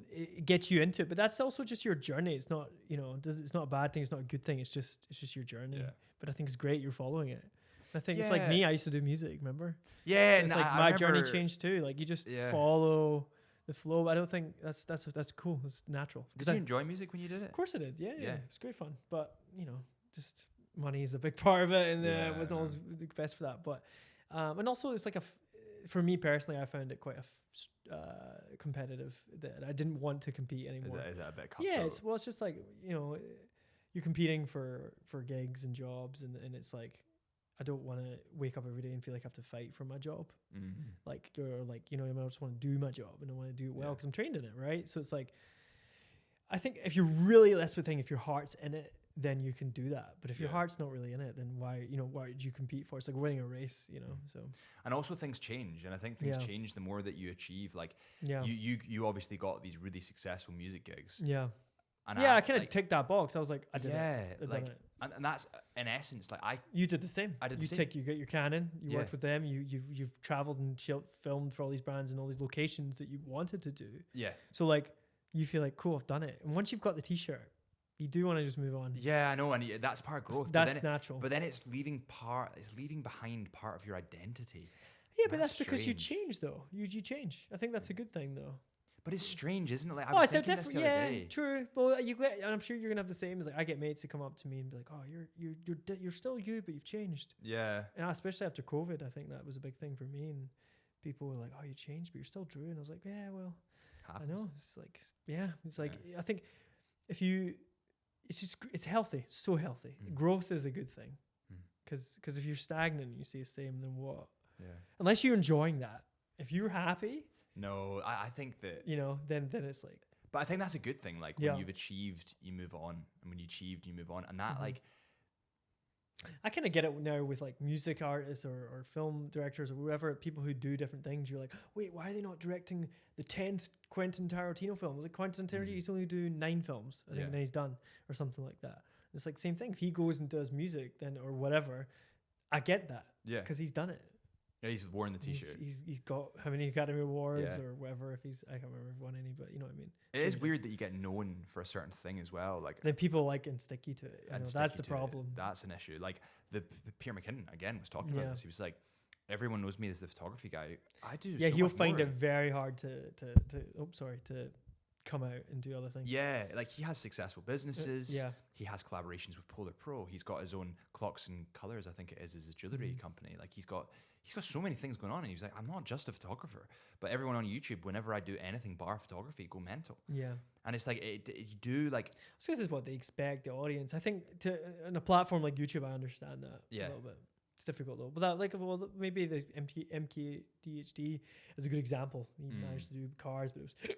it gets you into it. But that's also just your journey. It's not it's not a bad thing. It's not a good thing. It's just your journey. Yeah. But I think it's great you're following it. I think it's like me. I used to do music. Remember? Yeah, So it's like my journey changed too. Like you just follow the flow. I don't think that's cool. It's natural. Did you enjoy music when you did it? Of course I did. Yeah. It was great fun. But just money is a big part of it, and it wasn't always the best for that. But and also it's like for me personally, I found it quite competitive that I didn't want to compete anymore. Is that a bit cutthroat? Yeah, it's just like you're competing for gigs and jobs, and it's like I don't want to wake up every day and feel like I have to fight for my job. Mm-hmm. Like you're like I just want to do my job and I want to do it well because I'm trained in it, right? So it's like I think if you're really, that's the thing, if your heart's in it, then you can do that. But if your heart's not really in it, then why did you compete for? It's like winning a race, So and also things change, and I think things change the more that you achieve. Like you obviously got these really successful music gigs. Yeah. And I kind of ticked that box. I was like, I did it. Yeah, like, and that's in essence like You did the same. I did the same. You get your Canon. You worked with them. You've traveled and filmed for all these brands and all these locations that you wanted to do. Yeah. So like you feel like cool, I've done it. And once you've got the T-shirt, you do want to just move on. Yeah, I know, and that's part of growth. That's natural. But then it's leaving behind part of your identity. Yeah, but that's because you change, though. You change. I think that's a good thing, though. But it's strange, isn't it? Like I was thinking this the other day. True. Well, you get, and I'm sure you're gonna have the same. As like I get mates to come up to me and be like, "Oh, you're still you, but you've changed." Yeah. And especially after COVID, I think that was a big thing for me. And people were like, "Oh, you changed, but you're still Drew." And I was like, "Yeah, well, happens. I know." It's like, it's like I think if you, it's healthy, so healthy. Growth is a good thing, because if you're stagnant and you stay the same, then what? Yeah. Unless you're enjoying that. If you're happy. No, I think that then it's like. But I think that's a good thing. Like when you've achieved, you move on, and when you achieved, you move on, and that like. I kind of get it now with like music artists or film directors or whoever, people who do different things. You're like, wait, why are they not directing the 10th Quentin Tarantino film? Was it Quentin Tarantino? He's only doing 9 films, I think, and then he's done, or something like that. It's like same thing. If he goes and does music, then or whatever, I get that. Yeah, because he's done it. Yeah, he's worn the T-shirt. He's got how many Academy Awards or whatever. If I can't remember if he won any, but you know what I mean. It is weird that you get known for a certain thing as well. Like then people like and stick you to it. That's the problem. That's an issue. Like the Pierre McKinnon again was talking about this. He was like, everyone knows me as the photography guy. I do. Yeah, he'll find it very hard to come out and do other things. Yeah, like he has successful businesses. He has collaborations with Polar Pro. He's got his own Clocks and Colors, I think it is his jewelry company. Like he's got so many things going on, and he was like, I'm not just a photographer, but everyone on YouTube, whenever I do anything bar photography, go mental. Yeah. And it's like, you do like... So this is what they expect, the audience. I think on a platform like YouTube, I understand that a little bit. It's difficult though. But that, maybe the MKDHD is a good example. He managed to do cars, but it was...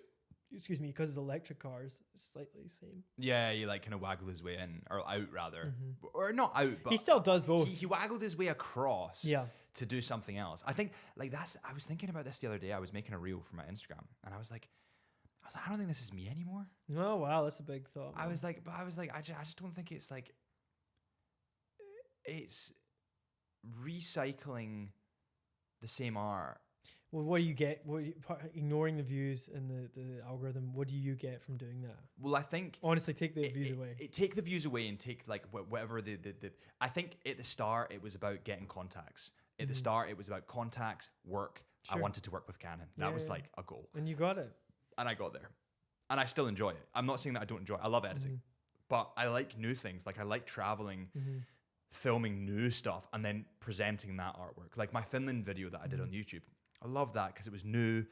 Excuse me, because it's electric cars, it's slightly the same. Yeah, he like kind of waggled his way in, or out rather, or not out, but he still does both. He waggled his way across, to do something else. I think like I was thinking about this the other day. I was making a reel for my Instagram, and I was like, I don't think this is me anymore. Oh wow, that's a big thought. Man. I was like, I just don't think it's like, it's recycling the same art. Well, what do you get? Ignoring the views and the algorithm, what do you get from doing that? Well, I think... Honestly, take the views away. Take the views away and take like whatever the... I think at the start, it was about getting contacts. At the start, it was about contacts, work. Sure. I wanted to work with Canon. That was like a goal. And you got it. And I got there. And I still enjoy it. I'm not saying that I don't enjoy it. I love editing. but I like new things. Like I like traveling, filming new stuff, and then presenting that artwork. Like my Finland video that I did on YouTube, I love that because it was new.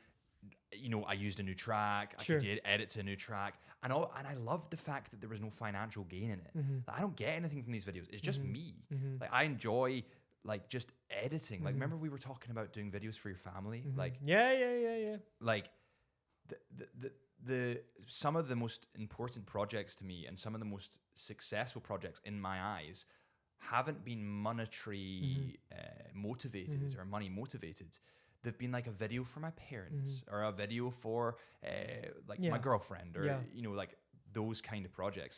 You know, I used a new track. I could edit to a new track, and I loved the fact that there was no financial gain in it. Like, I don't get anything from these videos. It's just me. Like I enjoy like just editing. Like remember we were talking about doing videos for your family. Like Like the some of the most important projects to me and some of the most successful projects in my eyes haven't been monetary motivated or money motivated. They've been like a video for my parents or a video for my girlfriend or you know, like those kind of projects.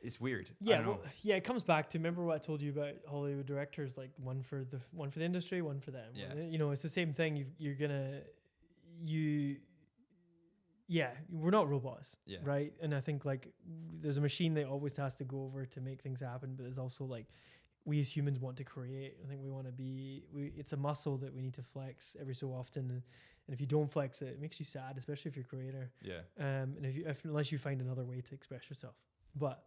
It's weird. Yeah, I don't know. Yeah, it comes back to, remember what I told you about Hollywood directors, like one for the industry, one for them. Yeah. You know, it's the same thing. We're not robots, right? And I think like there's a machine that always has to go over to make things happen, but there's also like we as humans want to create. I think we want to it's a muscle that we need to flex every so often, and if you don't flex it, it makes you sad, especially if you're a creator. Yeah. And unless you find another way to express yourself, but.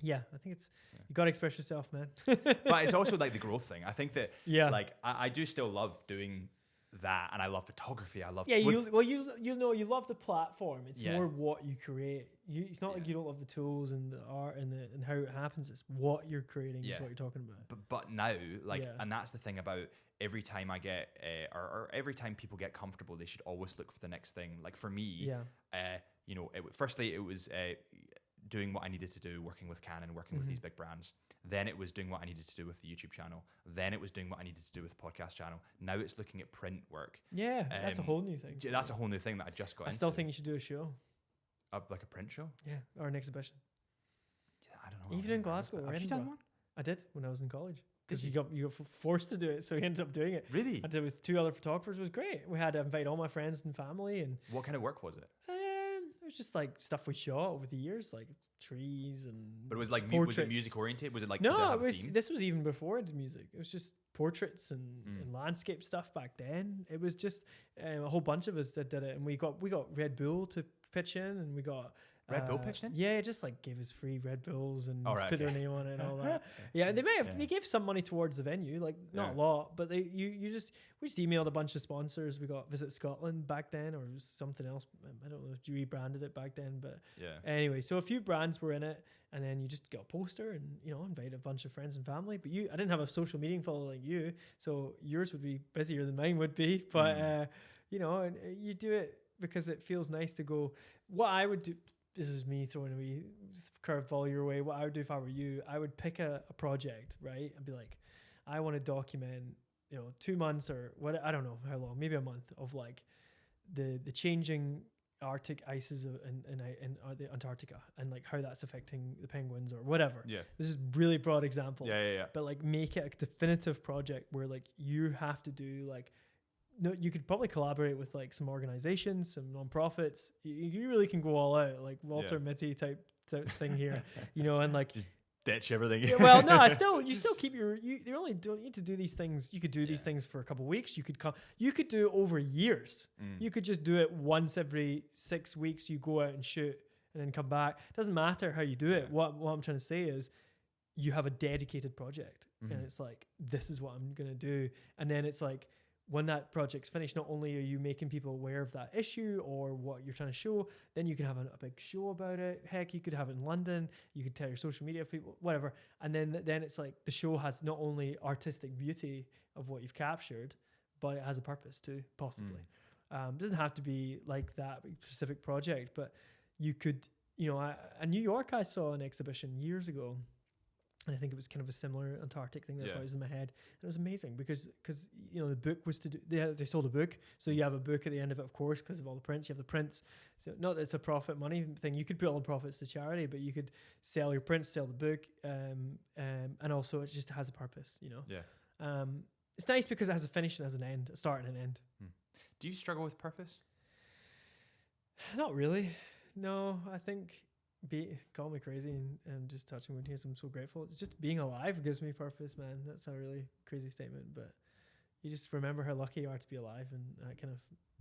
Yeah, I think you got to express yourself, man. But it's also like the growth thing. I think that like I do still love doing that, and I love photography. I love you love the platform. It's more what you create. It's not like you don't love the tools and the art and how it happens. It's what you're creating is what you're talking about. But now, like, and that's the thing about every time I get or every time people get comfortable, they should always look for the next thing. Like for me, you know, firstly it was doing what I needed to do, working with Canon, working with these big brands. Then it was doing what I needed to do with the YouTube channel. Then it was doing what I needed to do with the podcast channel. Now it's looking at print work. Yeah, that's a whole new thing. That's a whole new thing that I just got into. I still think you should do a show. Like a print show? Yeah, or an exhibition. Yeah, I don't know. Even in Glasgow. Have you done one? I did when I was in college. Because you got forced to do it, so we ended up doing it. Really? I did it with 2 other photographers. It was great. We had to invite all my friends and family. And what kind of work was it? It was just like stuff we shot over the years, like trees and. But it was like was it music oriented? Was it like no? This was even before I did music. It was just portraits and landscape stuff back then. It was just a whole bunch of us that did it, and we got Red Bull to pitch in, and we got. Red Bull pitched in? Yeah, just like gave us free Red Bulls and put their name on it and all that. Yeah, they may have they gave some money towards the venue, like not a lot, but we just emailed a bunch of sponsors. We got Visit Scotland back then, or it was something else. I don't know if you rebranded it back then, but anyway, so a few brands were in it, and then you just got a poster and invite a bunch of friends and family. But I didn't have a social media follow like you, so yours would be busier than mine would be. But and you do it because it feels nice to go. What I would do. This is me throwing a wee curveball your way. What I would do if I were you, I would pick a project, right? And be like, I want to document, 2 months or what, I don't know how long, maybe a month of like the changing Arctic ices in the Antarctica and like how that's affecting the penguins or whatever. Yeah. This is really broad example. Yeah. But like make it a definitive project where like you have to do like, no, you could probably collaborate with like some organizations, some nonprofits. You really can go all out, like Walter Mitty type thing here, and like just ditch everything. Yeah, well, no, you still keep you only don't need to do these things. You could do these things for a couple of weeks. You could do it over years. You could just do it once every 6 weeks. You go out and shoot and then come back. It doesn't matter how you do it. What I'm trying to say is you have a dedicated project and it's like, this is what I'm going to do. And then it's like, when that project's finished, not only are you making people aware of that issue or what you're trying to show, then you can have a big show about it. Heck, you could have it in London. You could tell your social media people, whatever. And then it's like the show has not only artistic beauty of what you've captured, but it has a purpose too, possibly. It doesn't have to be like that specific project, but you could, in New York, I saw an exhibition years ago. And I think it was kind of a similar Antarctic thing. That's why it was in my head. And it was amazing because the book was to do. They sold a book, so you have a book at the end of it, of course, because of all the prints. You have the prints. So not that it's a profit money thing. You could put all the profits to charity, but you could sell your prints, sell the book, and also it just has a purpose. Yeah. It's nice because it has a finish and has an end, a start and an end. Do you struggle with purpose? Not really. No, I think. Call me crazy and just touching wood here. I'm so grateful. It's just being alive gives me purpose, man. That's a really crazy statement, but you just remember how lucky you are to be alive, and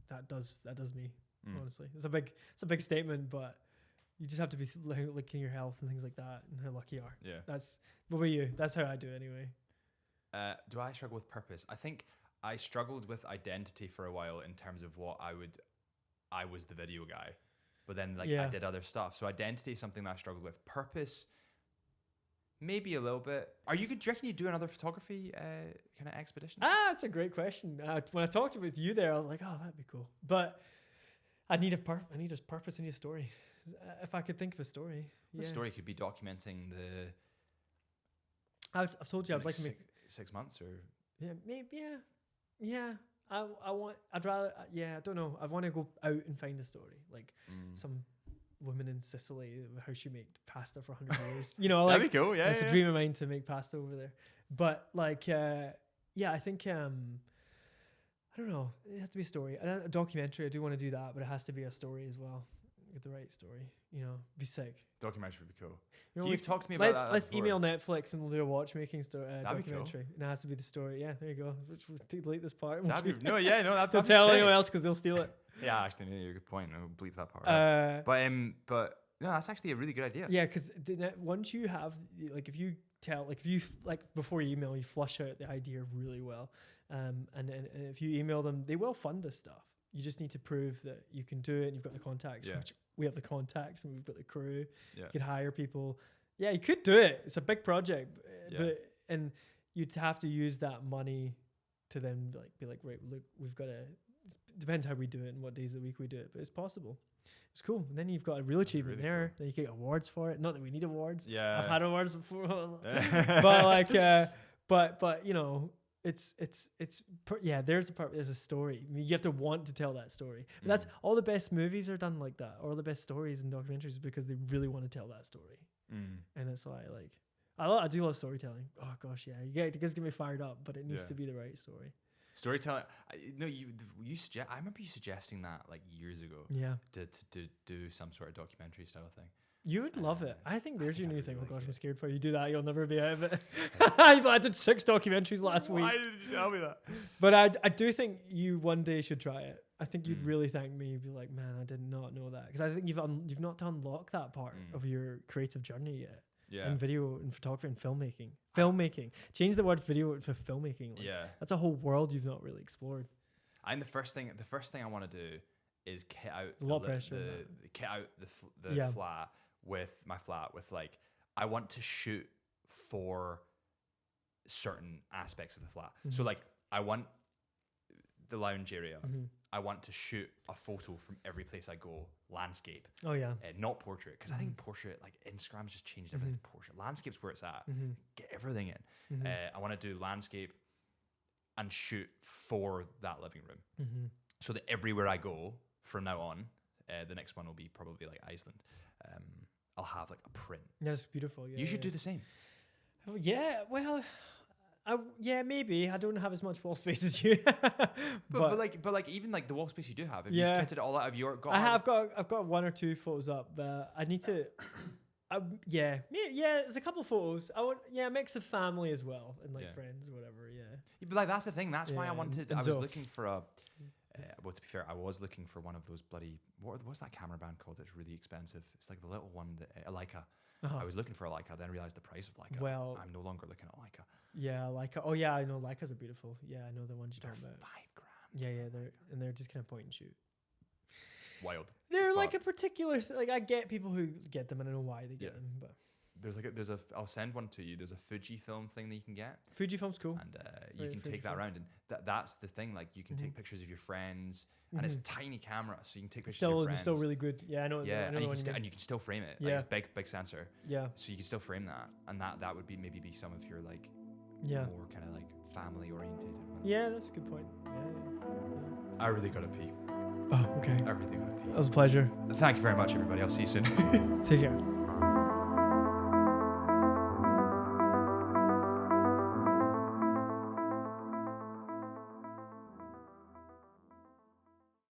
that does me. Honestly, it's a big statement, but You just have to be looking your health and things like that, and how lucky you are. Yeah. What about you? That's how I do it anyway. Do I struggle with purpose? I think I struggled with identity for a while in terms of what I was the video guy, but then like I did other stuff. So identity is something that I struggled with. Purpose, maybe a little bit. Do you reckon you do another photography kind of expedition? That's a great question. When I talked with you there, I was like, oh, that'd be cool. But I need a purpose. I need a story. If I could think of a story. The story could be documenting the... I've told you I'd like to make... 6 months or... Yeah, maybe, yeah. I don't know. I want to go out and find a story. Like some woman in Sicily, how she made pasta for 100 years. You know, like... That'd be cool, yeah. It's a dream of mine to make pasta over there. But like, I think... I don't know. It has to be a story. A documentary, I do want to do that, but it has to be a story as well. Get the right story, you know, be sick. Documentary would be cool. You know, You've talked to me about that. Let's email Netflix and we'll do a watchmaking documentary. Be cool. And it has to be the story. Yeah, there you go. We'll delete this part. Don't Don't tell anyone else because they'll steal it. Yeah, actually, no, you're a good point. I'll bleep that part. Right. But no, that's actually a really good idea. Yeah, because once you have, like, if you before you email, you flush out the idea really well, and if you email them, they will fund this stuff. You just need to prove that you can do it and you've got the contacts. Yeah. Which we have the contacts and we've got the crew. Yeah. You could hire people. Yeah, you could do it. It's a big project. Yeah. And you'd have to use that money to then be like, right, look, we've got to, depends how we do it and what days of the week we do it, but it's possible. It's cool. And then you've got a real achievement really there. Cool. Then you get awards for it. Not that we need awards. Yeah. I've had awards before. But like, but you know, there's a story. I mean, you have to want to tell that story. That's all the best movies are done like that. All the best stories and documentaries is because they really want to tell that story. And it's like I do love storytelling. Oh gosh, yeah, it gets me fired up, but it needs to be the right story. Storytelling. I remember you suggesting that like years ago. Yeah. To do some sort of documentary style thing. You would love it. I think there's your new thing. Really oh gosh, I'm scared for you. Do that, you'll never be out of it. I did 6 documentaries last week. Why did you tell me that? But I do think you one day should try it. I think you'd really thank me. You'd be like, man, I did not know that, because I think you've not unlocked that part of your creative journey yet. Yeah. And video and photography and filmmaking. Change the word video to filmmaking. Like, that's a whole world you've not really explored. And the first thing I want to do is kit out the flat with like, I want to shoot for certain aspects of the flat. So like, I want the lounge area. I want to shoot a photo from every place I go, landscape. Oh yeah. Not portrait, because I think portrait, like Instagram's just changed everything to portrait. Landscape's where it's at. Get everything in. I want to do landscape and shoot for that living room. So that everywhere I go from now on, the next one will be probably like Iceland. I'll have like a print. That's beautiful. Yeah, you should do the same. Yeah, well, maybe. I don't have as much wall space as you. but like even like the wall space you do have, if you've kitted it all out of your... I've got 1 or 2 photos up. I need to... there's a couple of photos. I want a mix of family as well and like friends or whatever. But like that's the thing. That's why I wanted. I was looking for a... well, to be fair, I was looking for one of those bloody... What's that camera band called that's really expensive? It's like the little one, a Leica. I was looking for a Leica, then realized the price of Leica. Well, I'm no longer looking at Leica. Yeah, Leica. Oh yeah, I know Leicas are beautiful. Yeah, I know the ones you're talking about. $5,000. Yeah, they're just kind of point and shoot. Wild. They're like a particular like I get people who get them and I know why they get them, but I'll send one to you. There's a Fujifilm thing that you can get. Fujifilm's cool, and you can take that around, and that's the thing. Like you can take pictures of your friends, and it's a tiny camera, so you can take pictures of your friends. Still really good. Yeah, I know. Yeah, and you can still frame it. Yeah, like big sensor. Yeah, so you can still frame that, and that would be some of your like more kind of like family orientated ones. Yeah, that's a good point. Yeah. I really gotta pee. Oh, okay. I really gotta pee. That was a pleasure. Thank you very much, everybody. I'll see you soon. Take care.